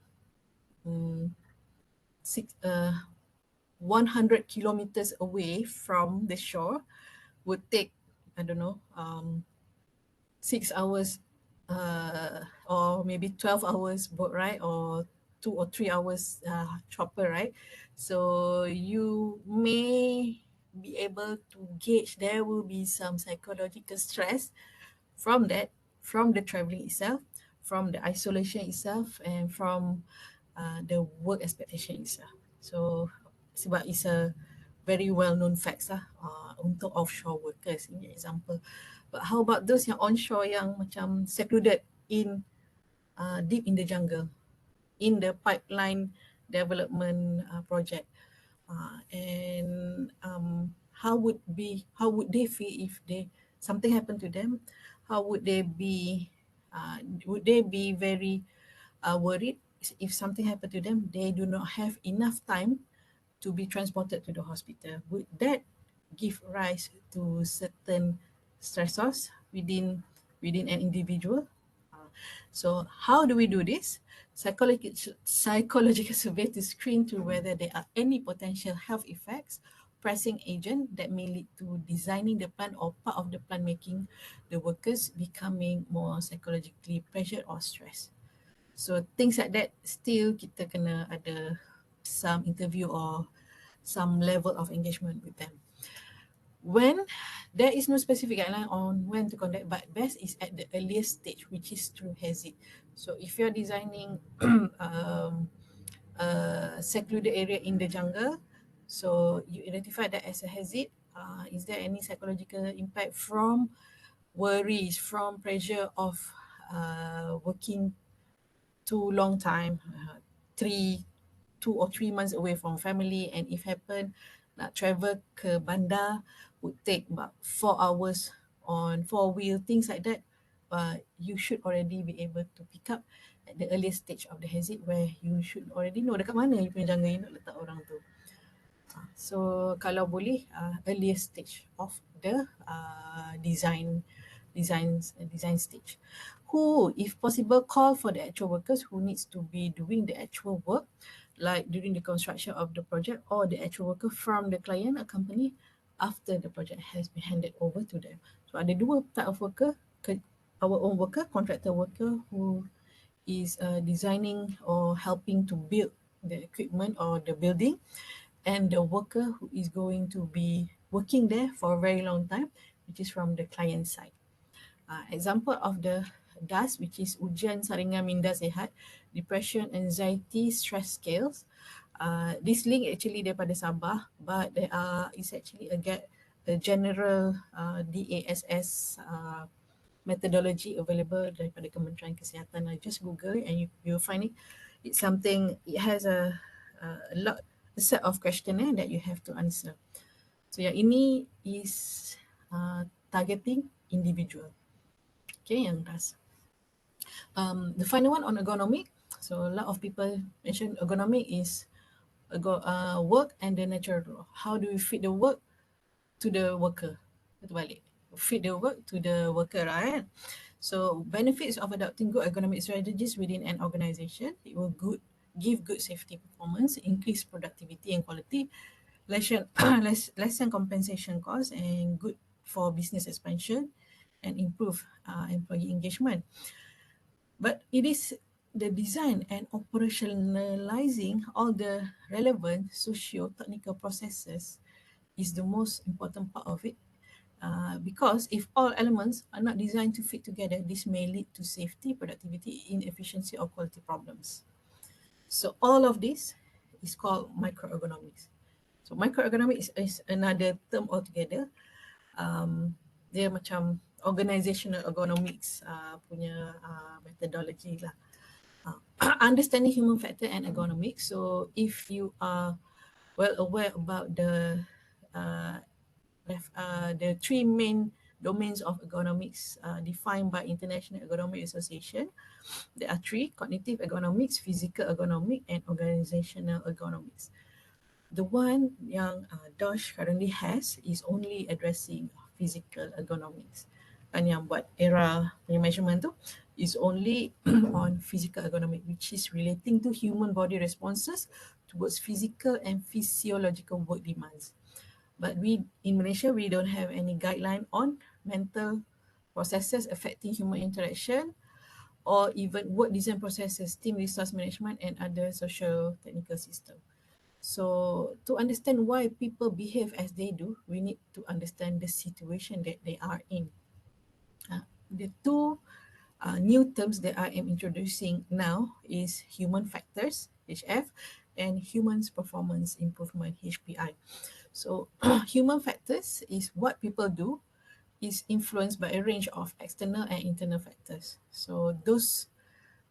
100 kilometers away from the shore, would take, I don't know, 6 hours or maybe 12 hours boat ride, or 2 or 3 hours chopper ride. So you may be able to gauge there will be some psychological stress from that, from the traveling itself, from the isolation itself, and from the work expectation itself. So sebab it's a very well-known facts lah untuk offshore workers in example. But how about those yang onshore yang macam secluded in deep in the jungle, in the pipeline development project, and how would they feel if something happened to them? How would they be? Would they be very worried if something happened to them? They do not have enough time to be transported to the hospital. Would that give rise to certain stressors within an individual? So how do we do this? Psychological survey to screen to whether there are any potential health effects, pressing agent that may lead to designing the plan or part of the plan making the workers becoming more psychologically pressured or stressed. So things like that, still kita kena ada some interview or some level of engagement with them. When there is no specific guideline on when to conduct, but best is at the earliest stage, which is through hazard. So if you're designing a secluded area in the jungle, so you identify that as a hazard. Is there any psychological impact from worries, from pressure of working too long time, 2 or 3 months away from family, and if happen nak travel ke bandar would take about 4 hours on 4-wheel, things like that. But you should already be able to pick up at the earliest stage of the hazard, where you should already know dekat mana you punya jungle you nak letak orang tu. So kalau boleh earliest stage of the design stage. Who, if possible, call for the actual workers who needs to be doing the actual work, like during the construction of the project, or the actual worker from the client or company after the project has been handed over to them. So ada dua type of worker, our own worker, contractor worker, who is designing or helping to build the equipment or the building, and the worker who is going to be working there for a very long time, which is from the client side. Example of the DAS, which is Ujian Saringan Minda Sehat, Depression, Anxiety, Stress Scales. This link actually daripada Sabah, but there is actually a general DASS methodology available daripada Kementerian Kesihatan. Just Google it and you'll find it. It's something, it has a set of questionnaire that you have to answer. So yang ini is targeting individual. Okay, yang last. The final one on ergonomic. So a lot of people mention ergonomic is work and the natural law. How do we fit the work to the worker? Terbalik. Fit the work to the worker, right? So benefits of adopting good ergonomic strategies within an organization, it will give good safety performance, increase productivity and quality, lessen compensation costs, and good for business expansion and improve employee engagement. But it is the design and operationalizing all the relevant socio-technical processes is the most important part of it. Because if all elements are not designed to fit together, this may lead to safety, productivity, inefficiency, or quality problems. So all of this is called microergonomics. So microergonomics is another term altogether. Dia macam organizational ergonomics punya methodology lah. Understanding human factor and ergonomics. So if you are well aware about the three main domains of ergonomics defined by International Ergonomic Association, there are three: cognitive ergonomics, physical ergonomics, and organizational ergonomics. The one yang Dosh currently has is only addressing physical ergonomics. Dan yang buat era punya measurement tu is only on physical ergonomics, which is relating to human body responses towards physical and physiological work demands. But we in Malaysia, we don't have any guideline on mental processes affecting human interaction or even work design processes, team resource management, and other social technical systems. So to understand why people behave as they do, we need to understand the situation that they are in. The two new terms that I am introducing now is human factors, HF, and humans performance improvement, HPI. So human factors is what people do is influenced by a range of external and internal factors. So those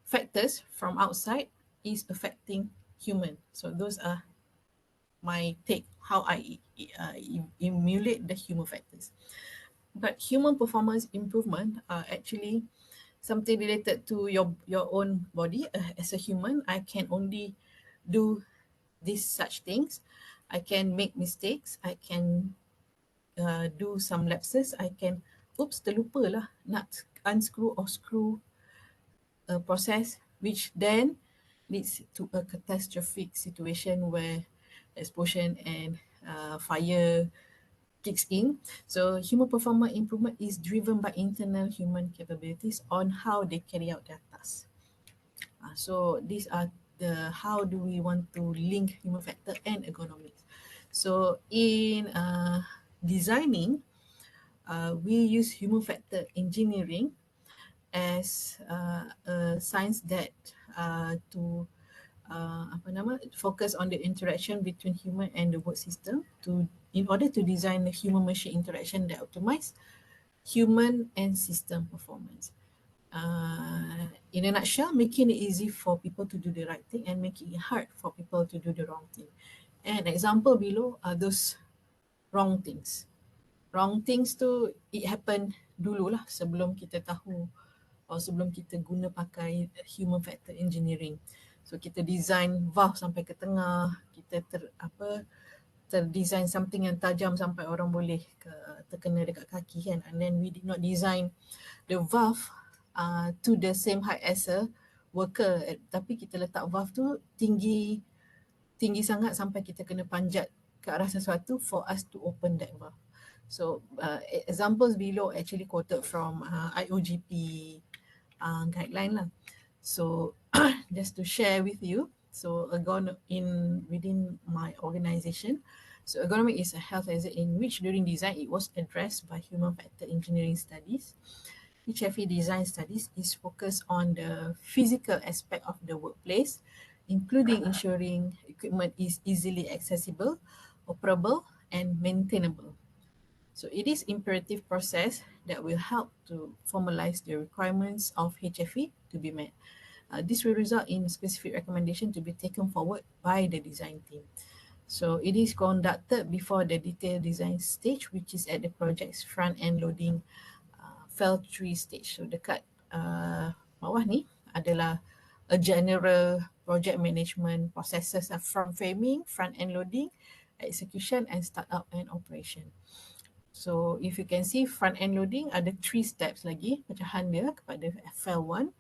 factors from outside is affecting human. So those are my take, how I emulate the human factors. But human performance improvement are actually something related to your own body. As a human, I can only do these such things. I can make mistakes. I can do some lapses. I can, terlupa lah nak unscrew or screw a process, which then leads to a catastrophic situation where explosion and fire kicks in. So human performance improvement is driven by internal human capabilities on how they carry out their tasks. So these are the how do we want to link human factor and ergonomics. So in designing, we use human factor engineering as a science that to focus on the interaction between human and the work system in order to design the human machine interaction that optimize human and system performance. In a nutshell, making it easy for people to do the right thing and making it hard for people to do the wrong thing. And example below are those wrong things. Wrong things tu, it happen dulu lah sebelum kita tahu atau sebelum kita guna pakai human factor engineering. So kita design valve sampai ke tengah, kita terdesign something yang tajam sampai orang boleh terkena dekat kaki kan. And then we did not design the valve to the same height as a worker, tapi kita letak valve tu tinggi sangat sampai kita kena panjat ke arah sesuatu for us to open that valve. So examples below actually quoted from IOGP guideline lah. So just to share with you, so within my organization, so ergonomic is a health hazard in which during design it was addressed by human factor engineering studies. HFE design studies is focused on the physical aspect of the workplace, including ensuring equipment is easily accessible, operable, and maintainable. So it is imperative process that will help to formalize the requirements of HFE to be met. This will result in specific recommendation to be taken forward by the design team. So it is conducted before the detailed design stage, which is at the project's front end loading FEL 3 stage. So dekat bawah ni adalah a general project management processes from framing, front end loading, execution and startup and operation. So if you can see front end loading ada 3 steps lagi pecahan dia kepada FEL 1,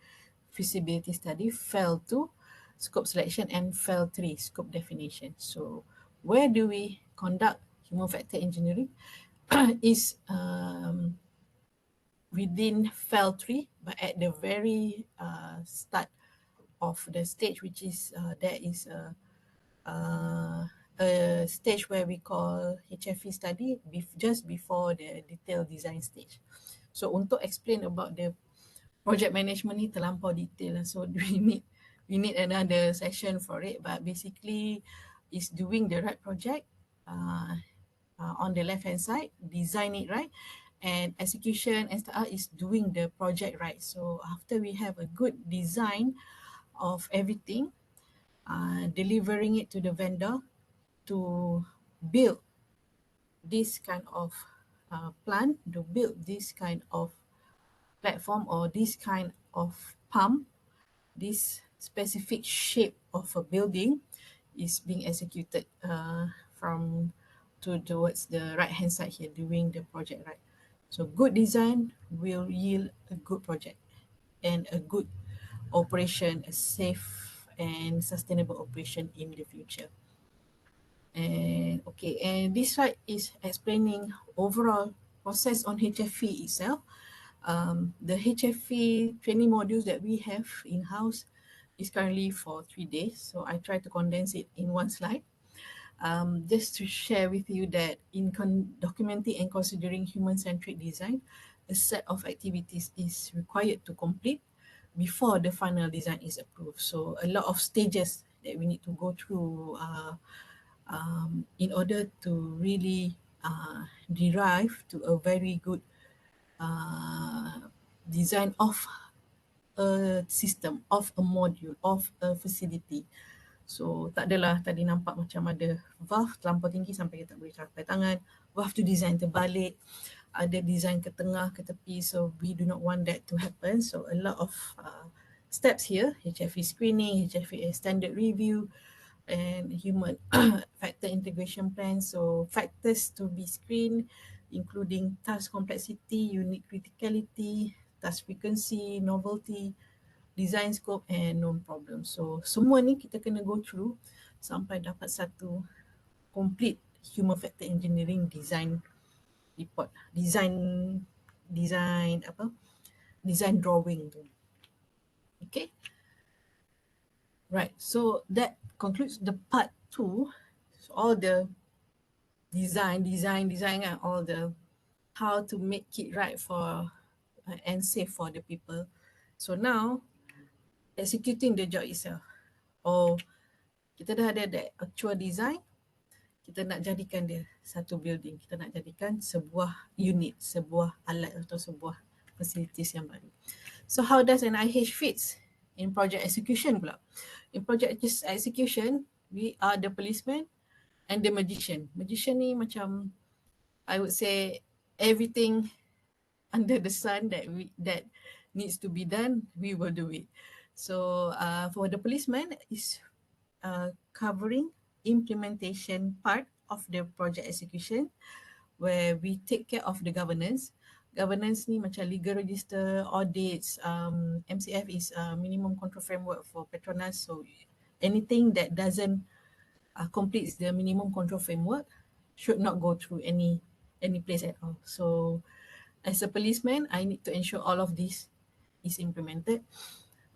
feasibility study, FEL 2, scope selection and FEL 3, scope definition. So where do we conduct human factor engineering is within FEL 3, but at the very start of the stage, which is there is a stage where we call HFE study just before the detailed design stage. So untuk explain about the project management ni terlampau detail lah. So we need another session for it, but basically is doing the right project on the left hand side, design it right, and execution and startup is doing the project right. So after we have a good design of everything, delivering it to the vendor to build this kind of plant, to build this kind of platform or this kind of pump, this specific shape of a building is being executed from towards the right hand side here doing the project right. So good design will yield a good project and a good operation, a safe and sustainable operation in the future. And okay, and this slide is explaining overall process on HFE itself. The HFE training modules that we have in-house is currently for 3 days. So I try to condense it in one slide. Just to share with you that in documenting and considering human-centric design, a set of activities is required to complete before the final design is approved. So a lot of stages that we need to go through in order to really derive to a very good design of a system, of a module, of a facility. So tak adalah tadi nampak macam ada valve terlampau tinggi sampai kita tak boleh capai tangan, valve tu design terbalik, ada design ke tengah, ke tepi. So we do not want that to happen. So a lot of steps here, HFE screening, HFE standard review, and human factor integration plan. So factors to be screened including task complexity, unique criticality, task frequency, novelty, design scope and known problem. So semua ni kita kena go through sampai dapat satu complete human factor engineering design report, design drawing tu. Okay. Right, so that concludes the part 2. So all the design and all the how to make it right for and safe for the people. So now executing the job itself. Kita dah ada the actual design, kita nak jadikan dia satu building, kita nak jadikan sebuah unit, sebuah alat atau sebuah facilities yang baru. So how does an IH fits in project execution pula? In project execution, we are the policeman and the magician. Magician ni macam, I would say, everything under the sun that needs to be done, we will do it. So for the policeman is covering implementation part of the project execution, where we take care of the governance. Governance ni macam legal register, audits, MCF is minimum control framework for PETRONAS. So anything that doesn't completes the minimum control framework should not go through any place at all. So as a policeman, I need to ensure all of this is implemented.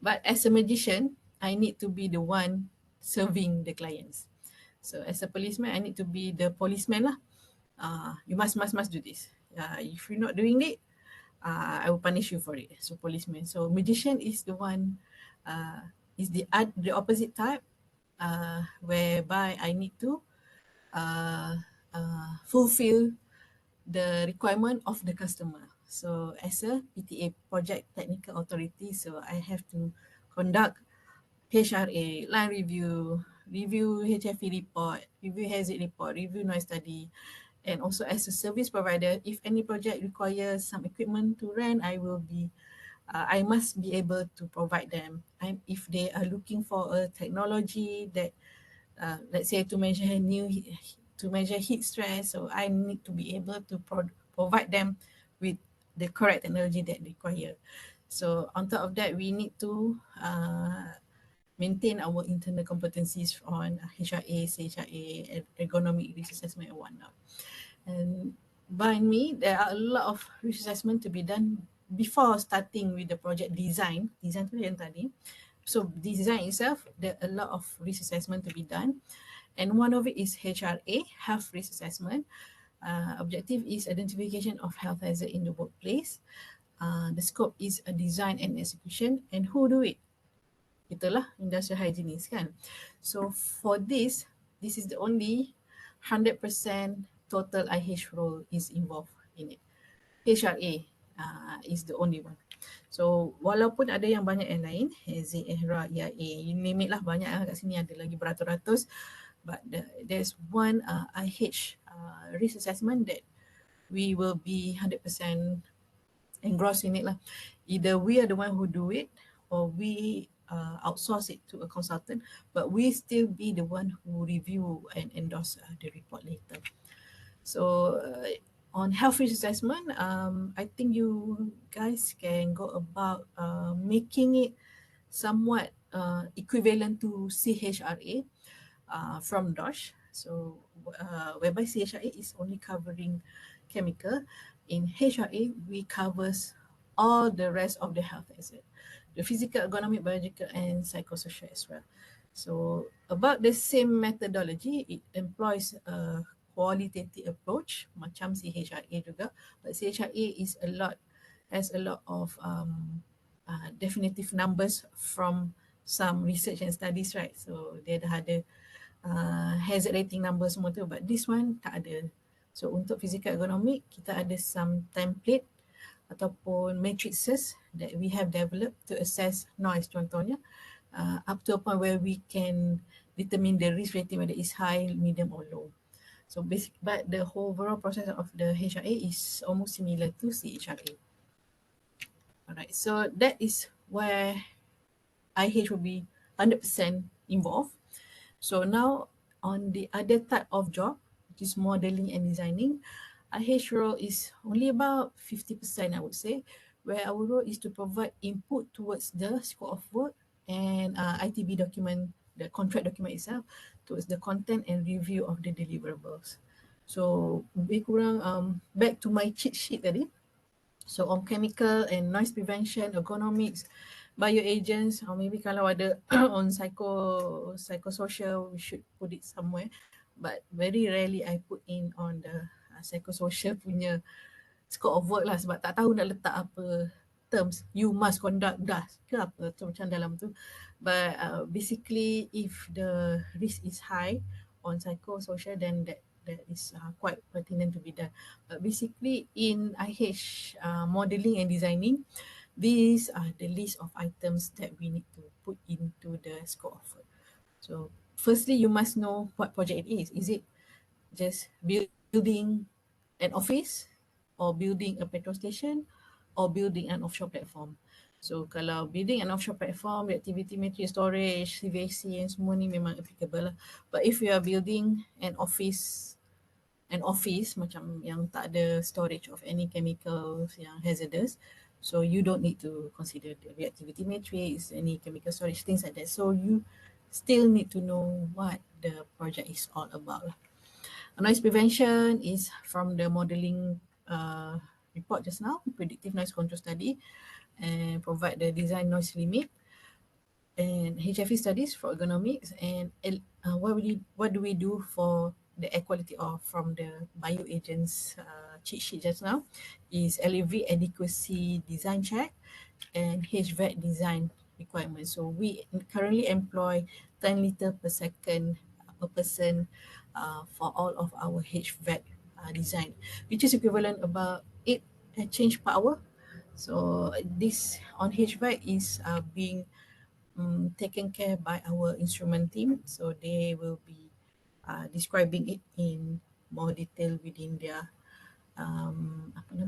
But as a magician, I need to be the one serving the clients. So as a policeman, I need to be the policeman lah. You must do this. If you're not doing it, I will punish you for it. So policeman. So magician is the one, is the opposite type, whereby I need to fulfill the requirement of the customer. So as a PTA, project technical authority, so I have to conduct HRA, line review, review HFE report, review hazard report, review noise study. And also as a service provider, if any project requires some equipment to rent, I must be able to provide them. If they are looking for a technology that, let's say to measure heat stress, so I need to be able to provide them with the correct technology that they require. So on top of that, we need to maintain our internal competencies on HRA, CHRA, ergonomic risk assessment and whatnot. And by me, there are a lot of risk assessment to be done before starting with the project design. Design tu yang tadi. So design itself, there are a lot of risk assessment to be done. And one of it is HRA, health risk assessment. Objective is identification of health hazard in the workplace. The scope is a design and execution. And who do it? Itulah industrial hygienist kan. So for this is the only 100% total IH role is involved in it. HRA is the only one. So walaupun ada yang banyak yang lain, HZ, EHRA, EIA, you name it lah, banyak lah kat sini, ada lagi beratus-ratus. But there's one IH risk assessment that we will be 100% engrossed in it lah. Either we are the one who do it or we outsource it to a consultant, but we still be the one who review and endorse the report later. So on health risk assessment, I think you guys can go about making it somewhat equivalent to CHRA from DOSH. So whereby CHRA is only covering chemical. In HRA, we covers all the rest of the health hazard, the physical, ergonomic, biological, and psychosocial as well. So about the same methodology, it employs a qualitative approach, macam CHRA juga, but CHRA has a lot of definitive numbers from some research and studies, right? So dia ada hazard rating number semua tu, but this one tak ada. So untuk physical ergonomic, kita ada some template ataupun matrices that we have developed to assess noise contohnya, up to a point where we can determine the risk rating whether it's high, medium or low. So but the whole overall process of the HRA is almost similar to CHRA. Alright, so that is where IH will be 100% involved. So now on the other type of job, which is modeling and designing, IH role is only about 50%, I would say, where our role is to provide input towards the scope of work and ITB document, the contract document itself, towards the content and review of the deliverables. So lebih kurang back to my cheat sheet tadi. So on chemical and noise prevention, ergonomics, bioagents, or maybe kalau ada on psychosocial, we should put it somewhere. But very rarely I put in on the psychosocial punya scope of work lah, sebab tak tahu nak letak apa terms, you must conduct DAS ke apa tu macam dalam tu. But basically if the risk is high on psychosocial, then that is quite pertinent to be done. But basically in IH modeling and designing, these are the list of items that we need to put into the scope of work. So firstly, you must know what project it is. Is it just building an office or building a petrol station or building an offshore platform? So kalau building an offshore platform, the activity matrix, storage, CVAC and semua ni memang applicable lah. But if you are building an office macam yang tak ada storage of any chemicals yang hazardous, so you don't need to consider the reactivity matrix, any chemical storage, things like that. So you still need to know what the project is all about. Noise prevention is from the modeling report just now, predictive noise control study, and provide the design noise limit, and HFE studies for ergonomics, and what do we do for the air quality from the bioagents cheat sheet just now is LAV adequacy design check and HVAC design requirements. So we currently employ 10 liter per second per person for all of our HVAC design, which is equivalent about 8 change per hour. So this on HVAC is being taken care by our instrument team. So they will be describing it in more detail within their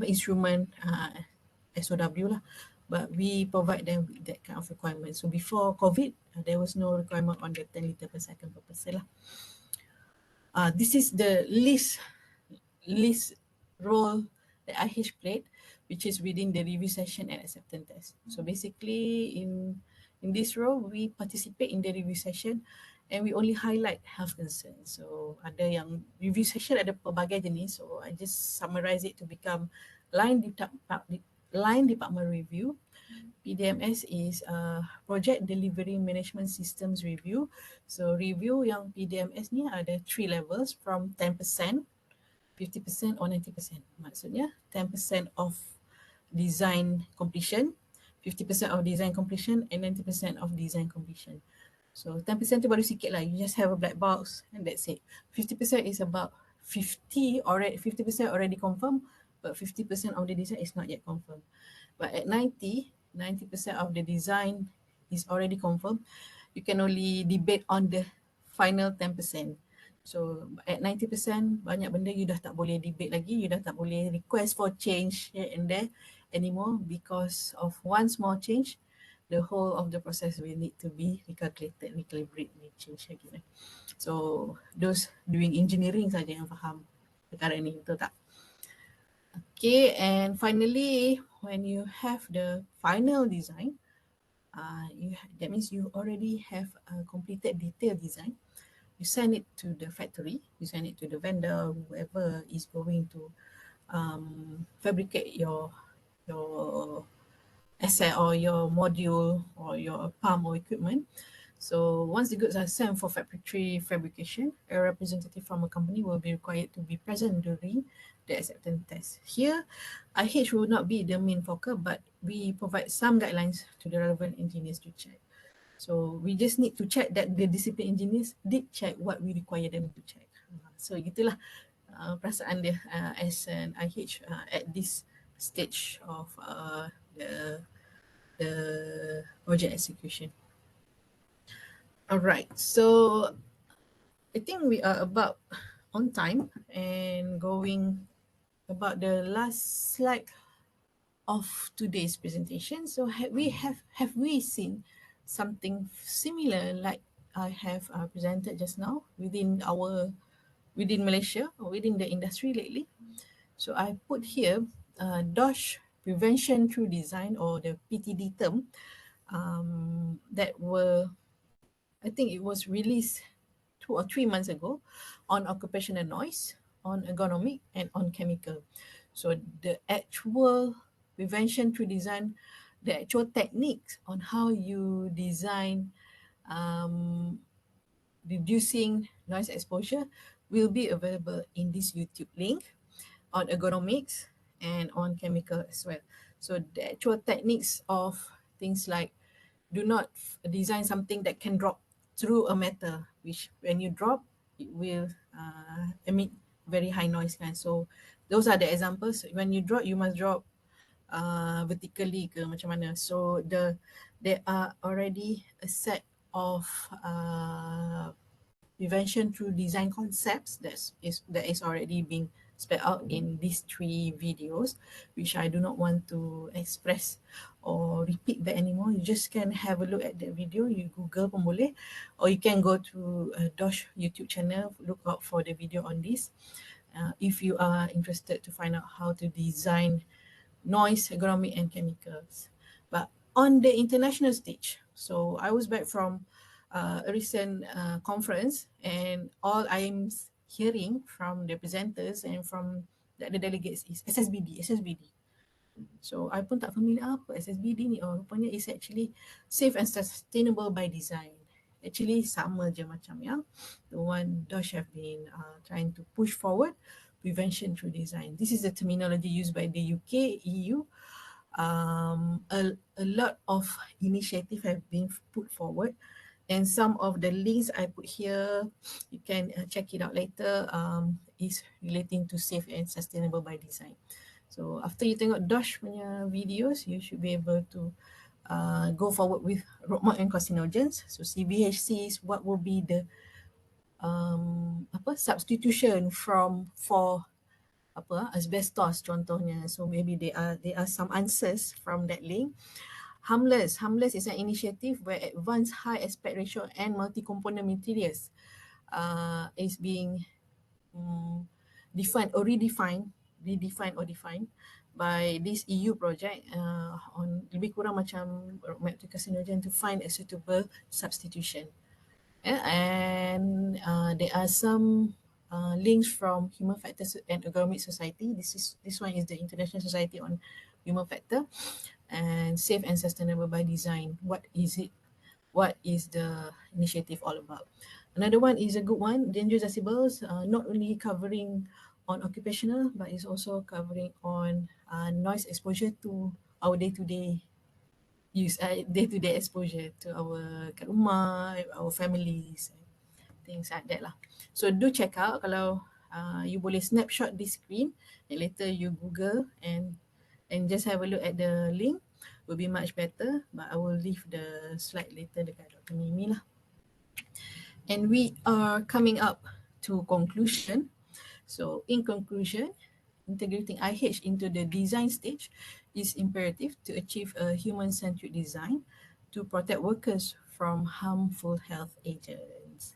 instrument SOW lah. But we provide them with that kind of requirement. So before COVID, there was no requirement on the 10 liter per second per person lah. This is the least role that IH played, which is within the review session and acceptance test. So basically in this role, we participate in the review session and we only highlight health concerns. So ada yang review session ada pelbagai jenis. So I just summarize it to become line department review. PDMS is Project Delivery Management Systems Review. So review yang PDMS ni ada 3 levels from 10%, 50% or 90%. Maksudnya 10% of design completion, 50% of design completion and 90% of design completion. So 10% tu baru sikit lah. You just have a black box and that's it. 50% is about 50% already confirmed, but 50% of the design is not yet confirmed. But at 90% of the design is already confirmed. You can only debate on the final 10%. So at 90%, banyak benda you dah tak boleh debate lagi, you dah tak boleh request for change here and there anymore because of one small change, the whole of the process will need to be recalculated, recalibrate, change again. So those doing engineering saja yang faham perkara ni, betul tak? Okay, and finally, when you have the final design, that means you already have a completed detailed design. You send it to the factory, you send it to the vendor, whoever is going to fabricate your asset or your module or your pump or equipment. So once the goods are sent for factory fabrication, a representative from a company will be required to be present during the acceptance test. Here, IH will not be the main focal, but we provide some guidelines to the relevant engineers to check. So we just need to check that the discipline engineers did check what we require them to check. So gitulah perasaan dia as an IH at this stage of the project execution. Alright, so I think we are about on time and going about the last slide of today's presentation. So have we seen something similar like I have presented just now within Malaysia or within the industry lately? So I put here DOSH prevention through design, or the PTD term, that I think it was released 2 or 3 months ago on occupational noise, on ergonomic and on chemical. So the actual prevention through design, the actual techniques on how you design reducing noise exposure will be available in this YouTube link on ergonomics and on chemical as well. So the actual techniques of things like, do not design something that can drop through a metal, which when you drop, it will emit very high noise. So those are the examples. When you drop, you must drop vertically ke macam mana. So there are already a set of prevention through design concepts that is already being spelled out in these 3 videos, which I do not want to express or repeat that anymore. You just can have a look at the video, you Google pun boleh, or you can go to DOSH YouTube channel, look out for the video on this. If you are interested to find out how to design noise, ergonomic and chemicals. But on the international stage, so I was back from a recent conference, and all I'm hearing from the presenters and from the delegates is SSBD. So I pun tak familiar apa SSBD ni. Oh, rupanya is actually safe and sustainable by design. Actually sama je macam yang the one DOSH have been trying to push forward, prevention through design. This is the terminology used by the UK, EU. A lot of initiatives have been put forward, and some of the links I put here, you can check it out later, is relating to safe and sustainable by design. So after you tengok DOSH punya videos, you should be able to go forward with roadmap and carcinogens. So CBHCs, what will be the substitution for asbestos contohnya. So maybe there are some answers from that link. Harmless is an initiative where advanced high aspect ratio and multi-component materials is being defined or redefined or defined by this EU project on lebih kurang macam roadmap to carcinogen to find a suitable substitution. Yeah, and there are some links from Human Factors and Ergonomic Society. This one is the International Society on Human Factor and Safe and Sustainable by Design. What is it? What is the initiative all about? Another one is a good one, dangerous decibels, not only covering on occupational, but it's also covering on noise exposure to our day-to-day use, day-to-day exposure to our kat rumah, our families, things like that lah. So do check out kalau you boleh snapshot this screen and later you Google and just have a look at the link will be much better, but I will leave the slide later dekat Dr. Mimi lah. And we are coming up to conclusion. So in conclusion, integrating IH into the design stage is imperative to achieve a human-centric design to protect workers from harmful health agents.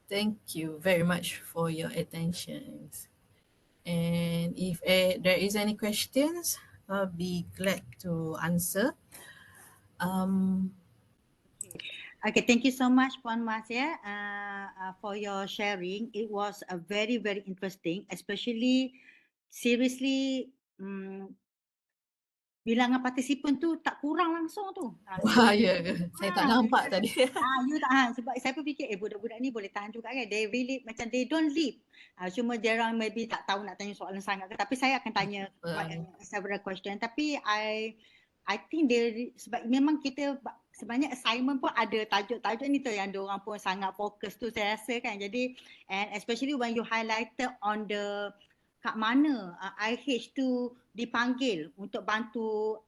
Thank you very much for your attention. And if there is any questions, I'll be glad to answer. Okay, thank you so much, Puan Mas, for your sharing. It was a very, very interesting, especially seriously, bilangan participant tu tak kurang langsung tu. Wah, ya ke? Saya tak nampak tadi. You tak sebab saya pun fikir budak-budak ni boleh tahan juga kan. They really macam they don't leave. Cuma dia orang maybe tak tahu nak tanya soalan sangat ke, tapi saya akan tanya several question. Tapi I think dia sebab memang kita sebenarnya assignment pun ada tajuk-tajuk ni tu yang dia orang pun sangat fokus tu saya rasa kan. Jadi and especially when you highlighted on the kat mana IH tu dipanggil untuk bantu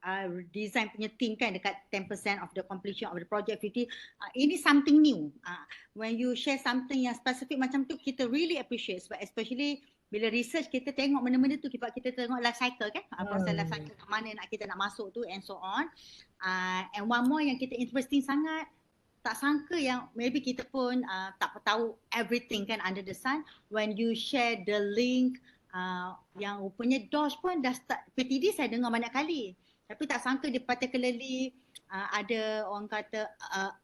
design punya team kan dekat 10% of the completion of the project activity. Ini something new. When you share something yang spesifik macam tu, kita really appreciate sebab especially bila research kita tengok benda-benda tu, kita tengok life cycle kan, proses life cycle kat mana kita nak masuk tu and so on. And one more yang kita interesting sangat, tak sangka yang maybe kita pun tak tahu everything kan under the sun. When you share the link yang rupanya DOS pun dah start, PTD saya dengar banyak kali tapi tak sangka dia particularly ada orang kata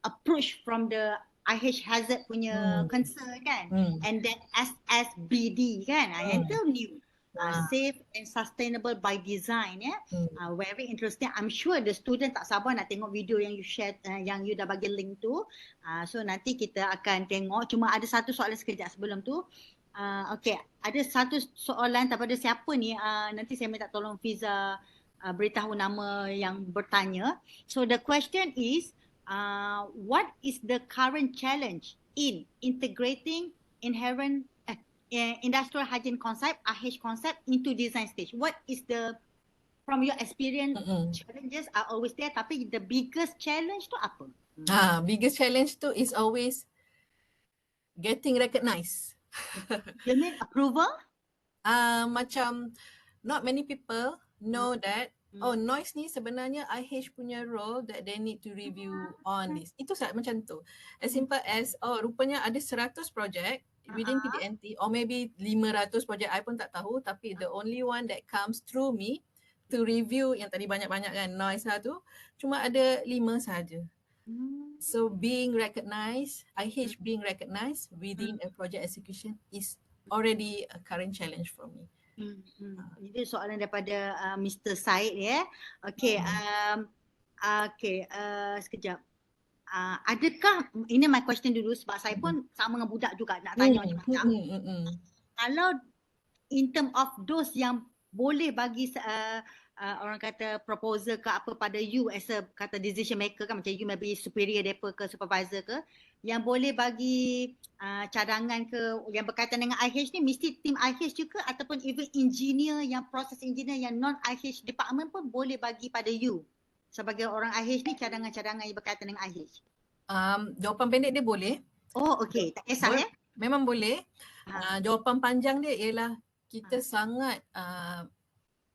approach from the IH hazard punya concern kan, and then SSBD kan, yang tu new, safe and sustainable by design very interesting. I'm sure the student tak sabar nak tengok video yang you share, yang you dah bagi link tu. So nanti kita akan tengok. Cuma ada satu soalan sekejap sebelum tu. Okay, ada satu soalan daripada siapa ni, nanti saya minta tolong Fiza beritahu nama yang bertanya. So the question is, what is the current challenge in integrating inherent industrial hygiene concept, IH concept into design stage? What is the, from your experience, challenges are always there, tapi the biggest challenge tu apa? Biggest challenge tu is always getting recognized. You mean approval? Macam not many people know that noise ni sebenarnya IH punya role that they need to review on this. Itu macam tu. As simple as rupanya ada 100 project within PDNT or maybe 500 project, I pun tak tahu, tapi the only one that comes through me to review yang tadi banyak-banyak kan noise lah tu, cuma ada 5 saja. So being recognized, IH being recognized within a project execution is already a current challenge for me. Ini soalan daripada Mr. Said Okay, sekejap. Adakah, ini my question dulu sebab saya pun sama dengan budak juga nak tanya macam-macam. Kalau in term of those yang boleh bagi orang kata proposal ke apa pada you as a kata decision maker kan, macam you maybe superior depa ke supervisor ke, yang boleh bagi cadangan ke yang berkaitan dengan IH ni, mesti tim IH juga ataupun even engineer yang process engineer yang non IH department pun boleh bagi pada you sebagai orang IH ni, cadangan-cadangan yang berkaitan dengan IH? Jawapan pendek dia boleh. Oh, okey. Tak kisah ya? Memang boleh. Jawapan panjang dia ialah kita Ha. sangat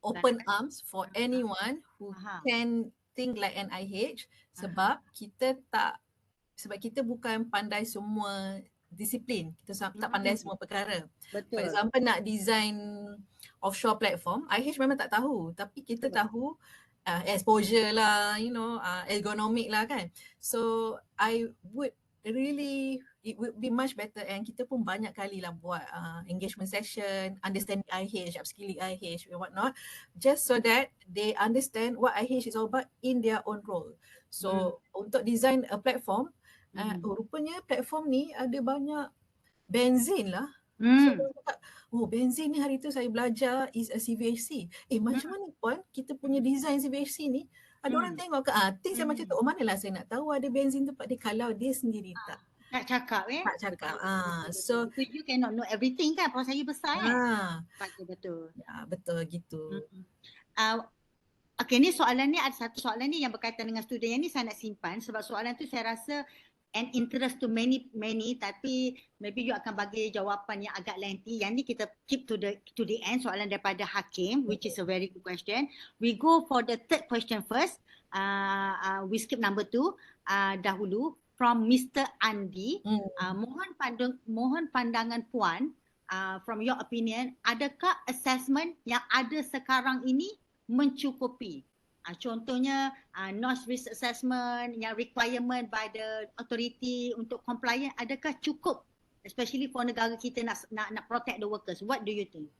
open arms for anyone who can think like an IH, sebab kita bukan pandai semua disiplin. Kita tak pandai semua perkara. Betul. For example, nak design offshore platform, IH memang tak tahu, tapi kita tahu exposure lah, ergonomic lah kan. So it would be much better, and kita pun banyak kali lah buat engagement session, understanding IH, upskilling IH and whatnot, just so that they understand what IH is all about in their own role. So untuk design a platform, rupanya platform ni ada banyak benzin lah. So dia cakap, benzin ni hari tu saya belajar is a CVHC. Macam mana puan kita punya design CVHC ni ada orang tengok ke? Things yang macam tu, manalah saya nak tahu ada benzin tempat dia kalau dia sendiri tak cakap tak cakap. So you cannot know everything kan, proses saya besar betul. Ya, betul gitu. Okey, ni soalan ni, ada satu soalan ni yang berkaitan dengan student yang ni saya nak simpan, sebab soalan tu saya rasa and interest to many, tapi maybe you akan bagi jawapan yang agak lengthy. Yang ni kita keep to the end, soalan daripada Hakim, which is a very good question. We go for the third question first. We skip number 2 dahulu, from Mr. Andi. Mohon pandangan puan, from your opinion, adakah assessment yang ada sekarang ini mencukupi? Contohnya NOS risk assessment yang requirement by the authority untuk compliant, adakah cukup, especially for negara kita nak protect the workers? What do you think?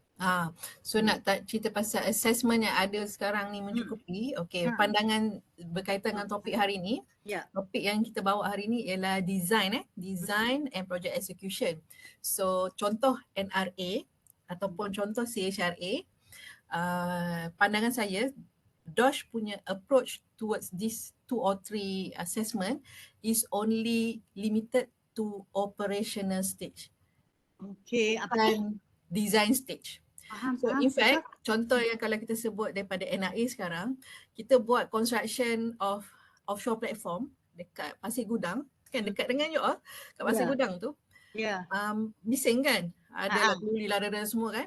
So nak cerita pasal assessment yang ada sekarang ni mencukupi. Okey, pandangan berkaitan dengan topik hari ni. Topik yang kita bawa hari ni ialah design and project execution. So contoh NRA ataupun contoh CHRA, pandangan saya DOSH punya approach towards this 2 or 3 assessment is only limited to operational stage. Okay, bukan design stage. So in fact, contoh yang kalau kita sebut daripada NRA sekarang, kita buat construction of offshore platform dekat Pasir Gudang, kan dekat dengan you all, kat Pasir Gudang tu. Bising kan? Ada luri lara semua kan?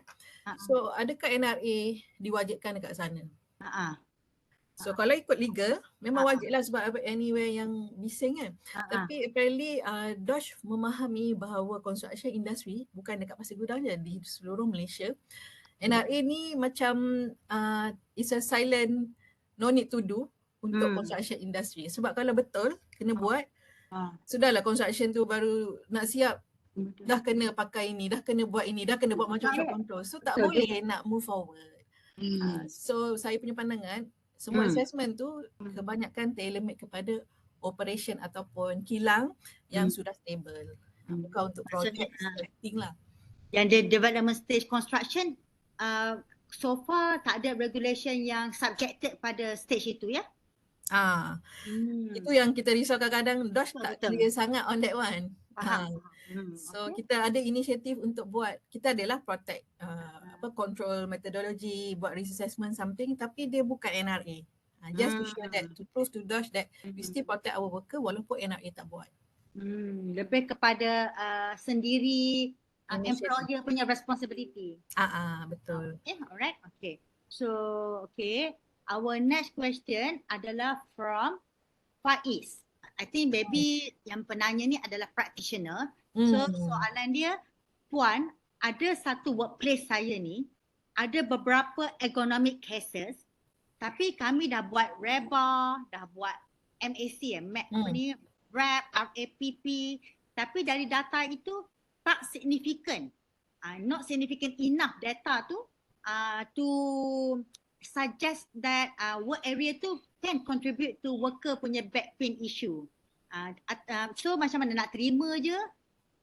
So adakah NRA diwajibkan dekat sana? So kalau ikut legal, memang wajib lah sebab anywhere yang bising kan. Tapi apparently DOSH memahami bahawa construction industry bukan dekat Pasir Gudang je, di seluruh Malaysia. NRA ni macam it's a silent no need to do untuk construction industry. Sebab kalau betul kena buat, sudahlah construction tu baru nak siap, dah kena pakai ini, dah kena buat ini, dah kena buat macam-macam control. So tak boleh nak move forward. So saya punya pandangan, semua assessment tu kebanyakan tailor-made kepada operation ataupun kilang yang sudah stable. Bukan untuk project setting lah. Yang di development stage construction, so far tak ada regulation yang subjected pada stage itu ya? Itu yang kita risau kadang-kadang, DOSH tak clear sangat on that one. So kita ada inisiatif untuk buat, kita adalah protect control methodology, buat risk assessment something, tapi dia bukan NRA. Just to show that, to prove to DOSH that we still protect our worker walaupun NRA tak buat. Lebih kepada sendiri employer punya responsibility. Betul. Okay, alright. Okay. So, our next question adalah from Faiz. I think maybe yang penanya ni adalah practitioner. So soalan dia, puan, ada satu workplace saya ni, ada beberapa ergonomic cases, tapi kami dah buat REBA, dah buat MAC, RAP, RAPP, tapi dari data itu tak significant. Not significant enough data tu to suggest that work area tu can contribute to worker punya back pain issue. So macam mana, nak terima je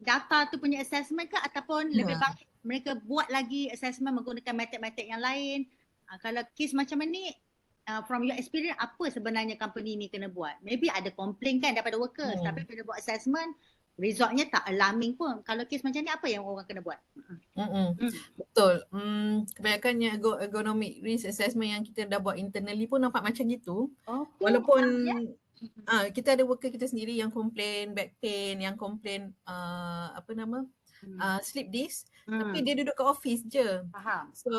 data tu punya assessment ke, ataupun lebih baik mereka buat lagi assessment menggunakan method-method yang lain? Kalau kes macam ni, from your experience, apa sebenarnya company ni kena buat? Maybe ada complain kan daripada workers, tapi bila buat assessment resultnya tak alarming pun. Kalau kes macam ni apa yang orang kena buat? Betul. Kebanyakannya ergonomic risk assessment yang kita dah buat internally pun nampak macam gitu. Okay. Walaupun kita ada worker kita sendiri yang complain back pain, yang complain sleep disc, tapi dia duduk kat office je. Faham. So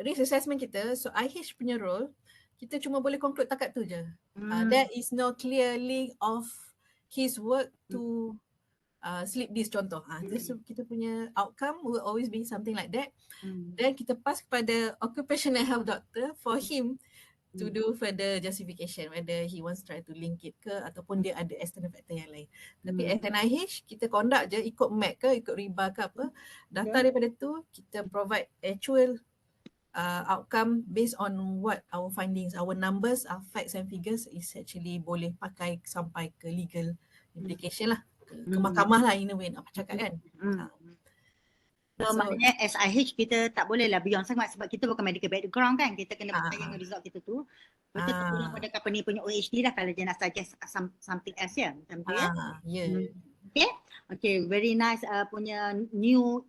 risk assessment kita, so IH punya role, kita cuma boleh conclude takat tu je. There is no clear link of his work to sleep disc contoh. So kita punya outcome will always be something like that. Then kita pass kepada occupational health doctor for him to do further justification whether he wants to try to link it ke ataupun dia ada external factor yang lain. Tapi as an IH, kita conduct je ikut MAC ke, ikut RIBA ke apa. Data daripada tu, kita provide actual outcome based on what our findings, our numbers, our facts and figures is actually boleh pakai sampai ke legal implication lah. Ke mahkamah lah in a way nak cakap kan. So maknanya SIH kita tak boleh lah beyond sangat sebab kita bukan medical background kan. Kita kena percaya dengan result kita tu. Kita terpulang pada company punya OHD lah kalau dia nak suggest something else ya. Macam tu ya. Okay, very nice punya new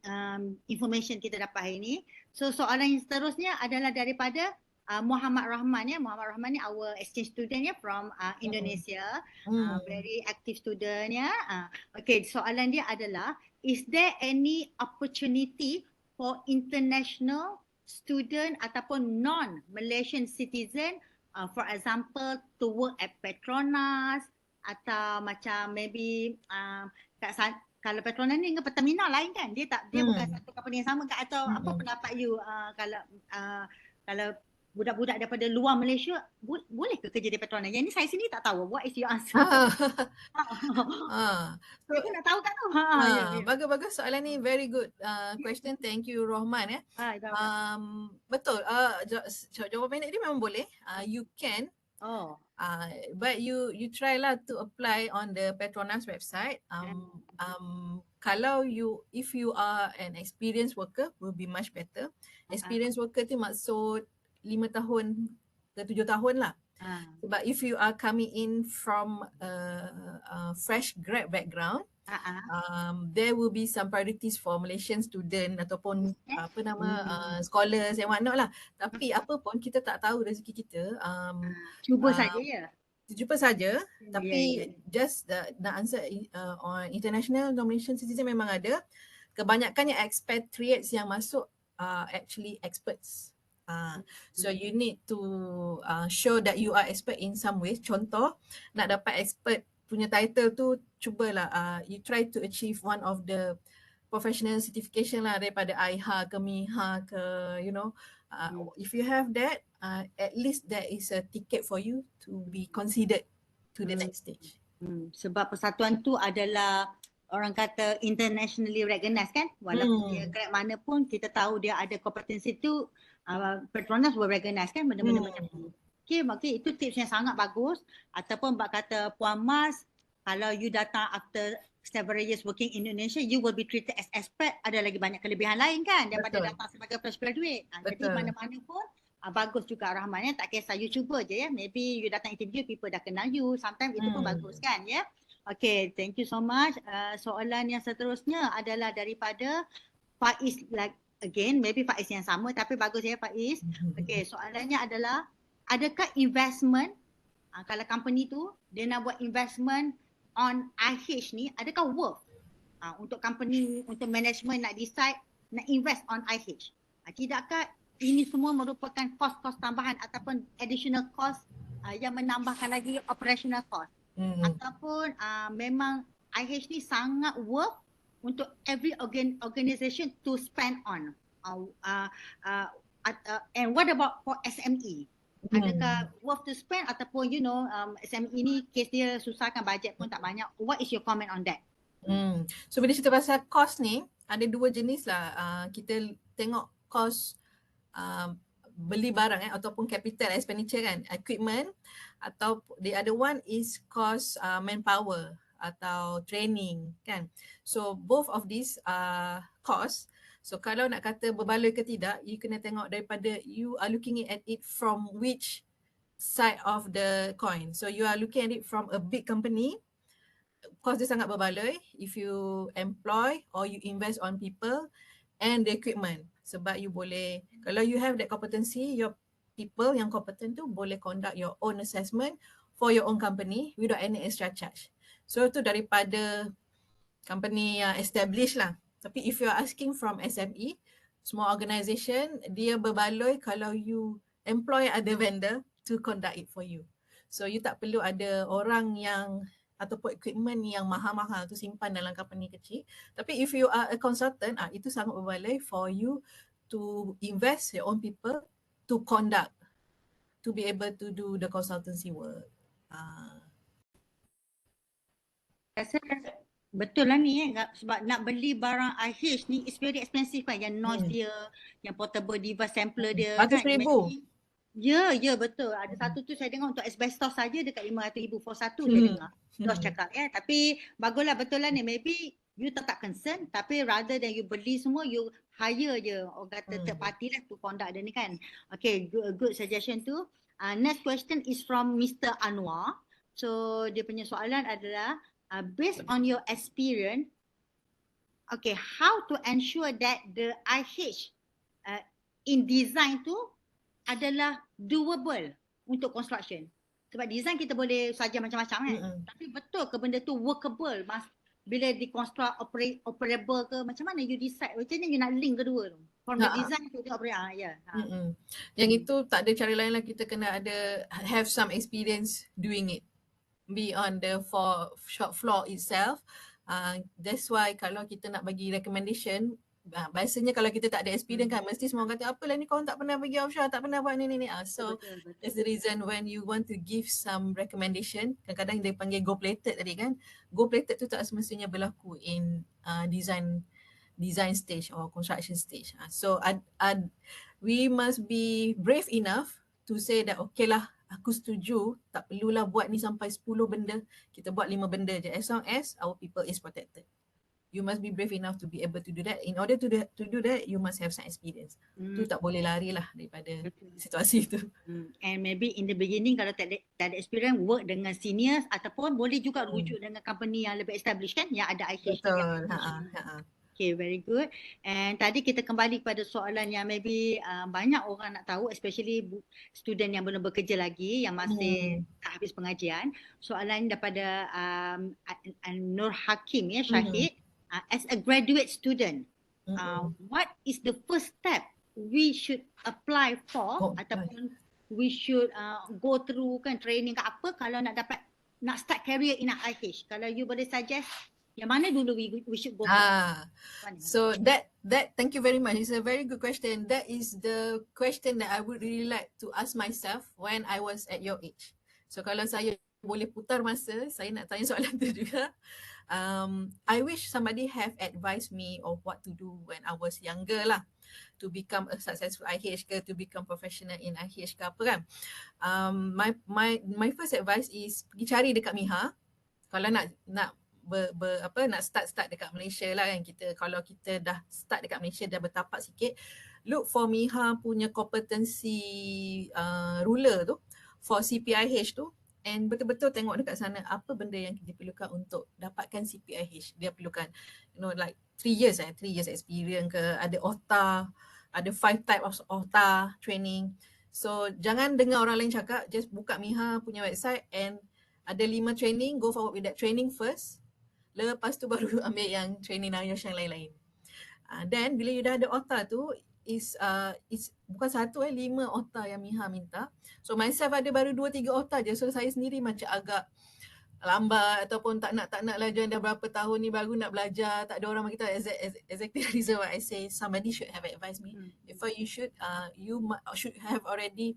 information kita dapat hari ni. So soalan yang seterusnya adalah daripada Muhammad Rahman ya. Muhammad Rahman ni our exchange student ya from Indonesia. Very active student ya. Okay, soalan dia adalah, is there any opportunity for international student ataupun non-Malaysian citizen, for example, to work at PETRONAS atau macam maybe kalau PETRONAS ni dengan Pertamina lain kan? Dia bukan satu company yang sama kan? Atau apa pendapat you kalau budak-budak daripada luar Malaysia boleh ke kerja di PETRONAS? Yang ni saya sini tak tahu. What is your answer? Saya pun nak tahu tak tahu. Bagus-bagus soalan ni, very good question. Thank you Rohman ya. Betul. Jawapan dia memang boleh. You can. But you try lah to apply on the PETRONAS website. Kalau if you are an experienced worker, will be much better. Experienced worker tu maksud 5 tahun ke 7 tahun lah. Sebab if you are coming in from a fresh grad background, there will be some priorities for Malaysian student ataupun scholars and whatnot lah. Tapi apa pun kita tak tahu rezeki kita. Cuba saja ya. Cuba saja. Tapi just nak answer on international non-Malaysian citizen memang ada. Kebanyakannya expatriates yang masuk actually experts. So you need to show that you are expert in some ways. Contoh, nak dapat expert punya title tu, cubalah you try to achieve one of the professional certification lah daripada IHA ke MIHA ke, you know. If you have that, at least there is a ticket for you to be considered to the next stage. Sebab persatuan tu adalah orang kata internationally recognized kan, walaupun dia grad mana pun kita tahu dia ada kompetensi tu, PETRONAS will recognize kan benda-benda macam tu. Okay, itu tips yang sangat bagus. Ataupun bak kata Puan Mas, kalau you datang after several years working in Indonesia, you will be treated as expert. Ada lagi banyak kelebihan lain kan daripada datang sebagai fresh graduate. Jadi mana-mana pun bagus juga Rahman ya, tak kisah you cuba je ya. Maybe you datang interview, people dah kenal you, sometimes itu pun bagus kan ya. Okay, thank you so much. Soalan yang seterusnya adalah daripada Faiz, like again, maybe Faiz yang sama tapi bagus ya Faiz. Okay, soalannya adalah, adakah investment, kalau company tu dia nak buat investment on IH ni, adakah worth untuk company, untuk management nak decide nak invest on IH? Tidakkah ini semua merupakan kos-kos tambahan ataupun additional cost yang menambahkan lagi operational cost? Ataupun memang IH ni sangat worth untuk every organisation to spend on. And what about for SME? Adakah worth to spend ataupun you know SME ni case dia susahkan bajet pun tak banyak. What is your comment on that? So bila cerita pasal cost ni, ada dua jenis lah. Kita tengok cost beli barang ataupun capital expenditure kan, equipment, atau the other one is cost manpower atau training kan. So both of these cost. So kalau nak kata berbaloi ke tidak, you kena tengok daripada you are looking at it from which side of the coin. So you are looking at it from a big company cost dia sangat berbaloi if you employ or you invest on people and the equipment. Sebab you boleh, kalau you have that competency, your people yang competent tu boleh conduct your own assessment for your own company without any extra charge. So tu daripada company yang established lah. Tapi if you are asking from SME, small organisation, dia berbaloi kalau you employ other vendor to conduct it for you. So you tak perlu ada orang yang ataupun equipment yang mahal-mahal tu simpan dalam company kecil. Tapi if you are a consultant, itu sangat berbaloi for you to invest your own people to conduct, to be able to do the consultancy work. Rasa betul lah ni sebab nak beli barang IH ni is very expensive kan, yang noise dia, yang portable device sampler dia kan. 100,000. Ya, betul. Ada satu tu saya dengar untuk asbestos saja dekat 500,000 for satu saya dengar. Dos cakap ya. Tapi baguslah, betul lah ni. Maybe you tak concern, tapi rather than you beli semua, you hire je orang kata third party lah to conduct dia ni kan. Okay, good suggestion tu. Next question is from Mr. Anwar. So dia punya soalan adalah based on your experience, okay, how to ensure that the IH in design tu adalah doable untuk construction. Sebab design kita boleh saja macam-macam kan. Tapi betul ke benda tu workable bila di-construct operable ke, macam mana you decide? Macam mana you nak link kedua tu? From the design to the operate. Yang itu tak ada cara lain lah, kita kena have some experience doing it beyond the shop floor itself. That's why kalau kita nak bagi recommendation, biasanya kalau kita tak ada experience kan, mesti semua orang kata apalah ni, kau tak pernah pergi offshore, tak pernah buat ni. So betul. That's the reason when you want to give some recommendation, kadang-kadang dia panggil gold plated tadi kan. Gold plated tu tak semestinya berlaku in design stage or construction stage. So we must be brave enough to say that okay lah, aku setuju, tak perlulah buat ni sampai 10 benda, kita buat 5 benda je, as long as our people is protected. You must be brave enough to be able to do that. In order to do that, you must have some experience. Tu tak boleh lari lah daripada situasi tu. And maybe in the beginning kalau tak ada experience, work dengan seniors ataupun boleh juga rujuk dengan company yang lebih established kan, yang ada IH. Betul. Okay, very good. And tadi kita kembali kepada soalan yang maybe banyak orang nak tahu, especially student yang belum bekerja lagi, yang masih tak habis pengajian. Soalan daripada Nur Hakim ya, Syahid. As a graduate student, what is the first step we should apply for ataupun we should go through kan, training ke apa kalau nak start career in IH? Kalau you boleh suggest yang mana dulu we should go for? So that thank you very much. It's a very good question. That is the question that I would really like to ask myself when I was at your age. So kalau saya boleh putar masa, saya nak tanya soalan tu juga. I wish somebody have advised me of what to do when I was younger lah, to become a successful IH ke, to become professional in IH ke apa kan. My first advice is pergi cari dekat MIHA. Kalau nak start dekat Malaysia lah kan, kalau kita dah start dekat Malaysia, dah bertapak sikit, look for MIHA punya competency ruler tu for CPIH tu. And betul-betul tengok dekat sana apa benda yang dia perlukan untuk dapatkan CPIH. Dia perlukan like 3 years experience ke, ada OTA, ada 5 type of OTA training. So jangan dengar orang lain cakap, just buka MIHA punya website and ada 5 training, go forward with that training first. Lepas tu baru ambil yang training yang lain-lain. Then bila you dah ada OTA tu, is bukan 1 5 OTA yang MIHA minta. So myself ada baru 2-3 OTA je. So saya sendiri macam agak lambat ataupun tak nak lah join, dah berapa tahun ni baru nak belajar, tak ada orang bagi tahu. Exactly the reason why I say somebody should have advised me. Before you should have already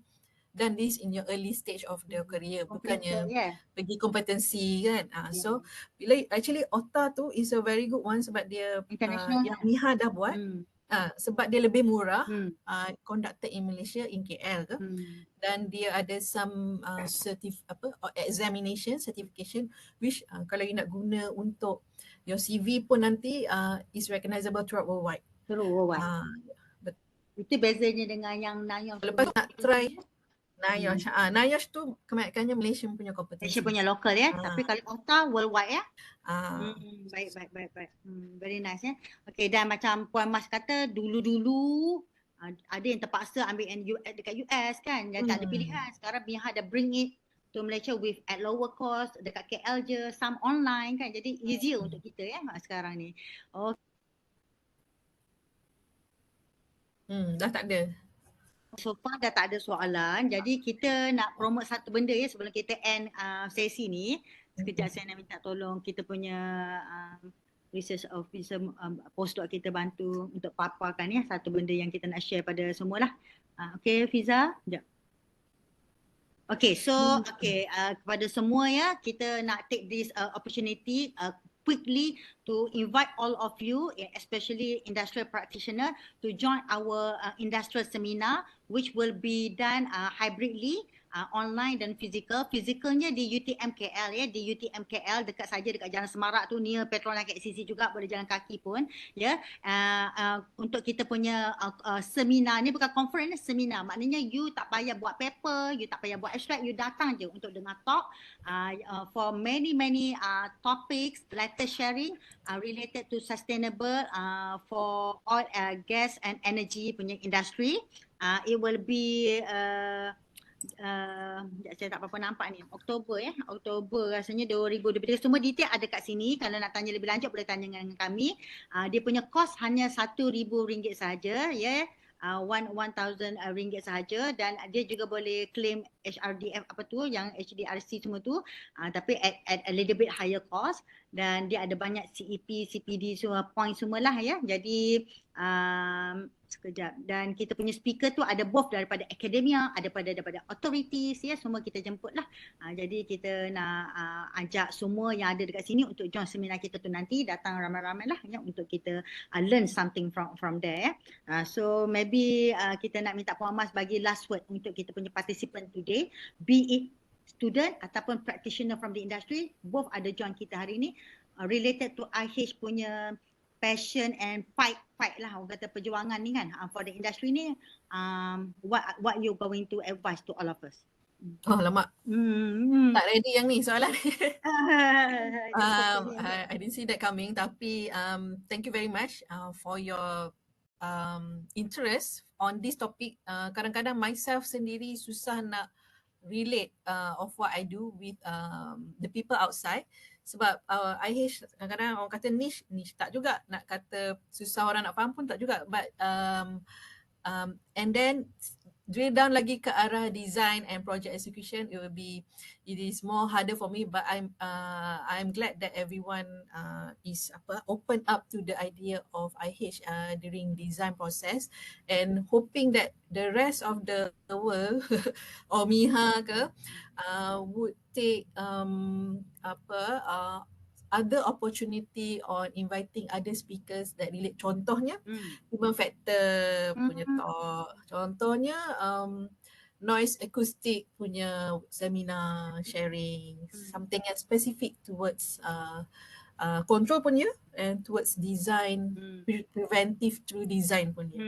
done this in your early stage of the career, bukannya pergi kompetensi kan. So bila actually OTA tu is a very good one sebab dia yang MIHA dah buat. Sebab dia lebih murah, conducted in Malaysia, in KL ke, dan dia ada some examination, certification which kalau you nak guna untuk your CV pun nanti is recognizable throughout worldwide. Itu bezanya dengan yang lepas nak try NIOSH. NIOSH tu kebanyakannya Malaysian punya Malaysia kompetensi. punya lokal ya, tapi kalau OTA worldwide ya. Ah. Baik. Very nice ya. Okay, dan macam Puan Mas kata dulu-dulu ada yang terpaksa ambil dekat US kan, dan tak ada pilihan. Sekarang pihak dah bring it to Malaysia with at lower cost, dekat KL je, some online kan, jadi easier untuk kita ya sekarang ni. Dah tak ada. So far dah tak ada soalan. Jadi kita nak promote satu benda ya sebelum kita end sesi ni. Sekejap saya nak minta tolong kita punya research officer, postdoc kita bantu untuk paparkan ya satu benda yang kita nak share pada semua lah. Okay Fiza, sekejap. Okay, so kepada semua ya, kita nak take this opportunity quickly to invite all of you, especially industrial practitioner, to join our industrial seminar, which will be done hybridly, online dan physical. Physicalnya di UTM KL ya, di UTM KL dekat saja dekat Jalan Semarak tu, near PETRONAS KCC juga, boleh jalan kaki pun ya. Untuk kita punya seminar ni bukan conference, seminar. Maknanya you tak payah buat paper, you tak payah buat abstract, you datang je untuk dengar talk for many topics, letter sharing related to sustainable for oil, gas and energy punya industry. It will be saya tak apa-apa nampak ni, Oktober ya, Oktober rasanya 2023. Semua detail ada kat sini. Kalau nak tanya lebih lanjut boleh tanya dengan kami. Dia punya kos hanya RM1,000 saja ya. RM1,000 sahaja, dan dia juga boleh claim HRDF apa tu, yang HDRC semua tu, tapi at a little bit higher cost, dan dia ada banyak CEP, CPD semua point semualah ya. Jadi sekejap, dan kita punya speaker tu ada both daripada akademia, ada daripada authorities ya, semua kita jemput lah. Jadi kita nak ajak semua yang ada dekat sini untuk join seminar kita tu nanti, datang ramai-ramai lah ya, untuk kita learn something from there ya. So maybe kita nak minta Puan Mas bagi last word untuk kita punya participant today, be it student ataupun practitioner from the industry, both ada join kita hari ni, related to IH punya passion and fight lah, orang kata perjuangan ni kan, for the industry ni. What you going to advise to all of us? Oh lama. Tak ready yang ni soalan. I didn't see that coming, tapi thank you very much for your interest on this topic. Kadang-kadang myself sendiri susah nak relate of what I do with the people outside, sebab IH kadang-kadang orang kata niche tak juga, nak kata susah orang nak faham pun tak juga, but and then drill down lagi ke arah design and project execution, it is more harder for me, but I'm glad that everyone is open up to the idea of IH during design process, and hoping that the rest of the world or MIHA ke would take other opportunity on inviting other speakers that relate. Contohnya human factor punya talk, contohnya noise acoustic punya seminar sharing, something yang specific towards control punya and towards design, preventive through design punya.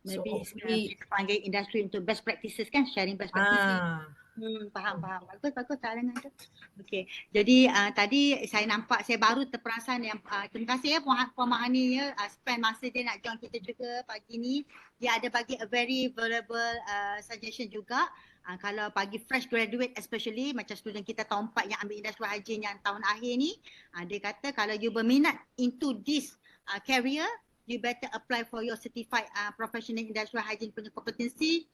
Maybe kita panggil industri untuk best practices kan, sharing best practices. Faham. Bagus tak dengar tu. Okey. Jadi tadi saya nampak, saya baru terperasan yang terima kasih ya Puan Mahani ya, spend masa dia nak join kita juga pagi ni. Dia ada bagi a very valuable suggestion juga. Kalau bagi fresh graduate especially, macam student kita tahun 4 yang ambil industrial hygiene yang tahun akhir ni, dia kata kalau you berminat into this career, you better apply for your certified professional industrial hygiene punya competency.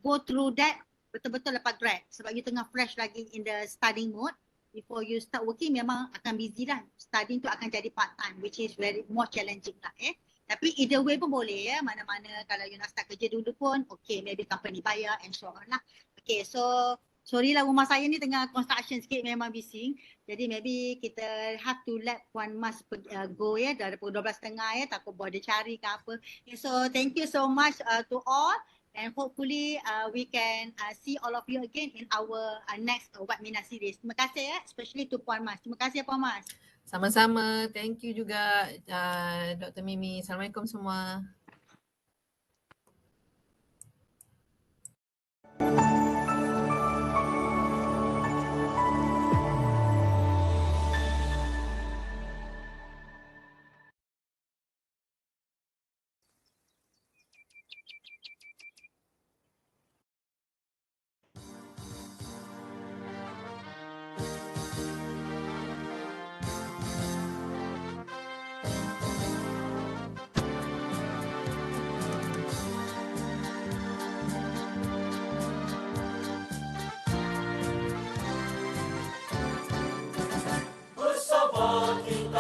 Go through that betul-betul lepas grad, sebab you tengah fresh lagi in the studying mode. Before you start working memang akan busy lah. Studying tu akan jadi part time, which is very more challenging lah Tapi either way pun boleh ya, mana-mana kalau you nak start kerja dulu pun okay, maybe company bayar and so on lah. Okay, so sorry lah rumah saya ni tengah construction sikit, memang bising. Jadi maybe kita have to let Puan Mas go ya, dari pukul 12.30 ya, takut boleh cari ke apa. Okay, so thank you so much to all. And hopefully we can see all of you again in our next webinar series. Terima kasih ya, especially to Puan Mas. Terima kasih Puan Mas. Sama-sama. Thank you juga Dr. Mimi. Assalamualaikum semua.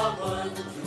common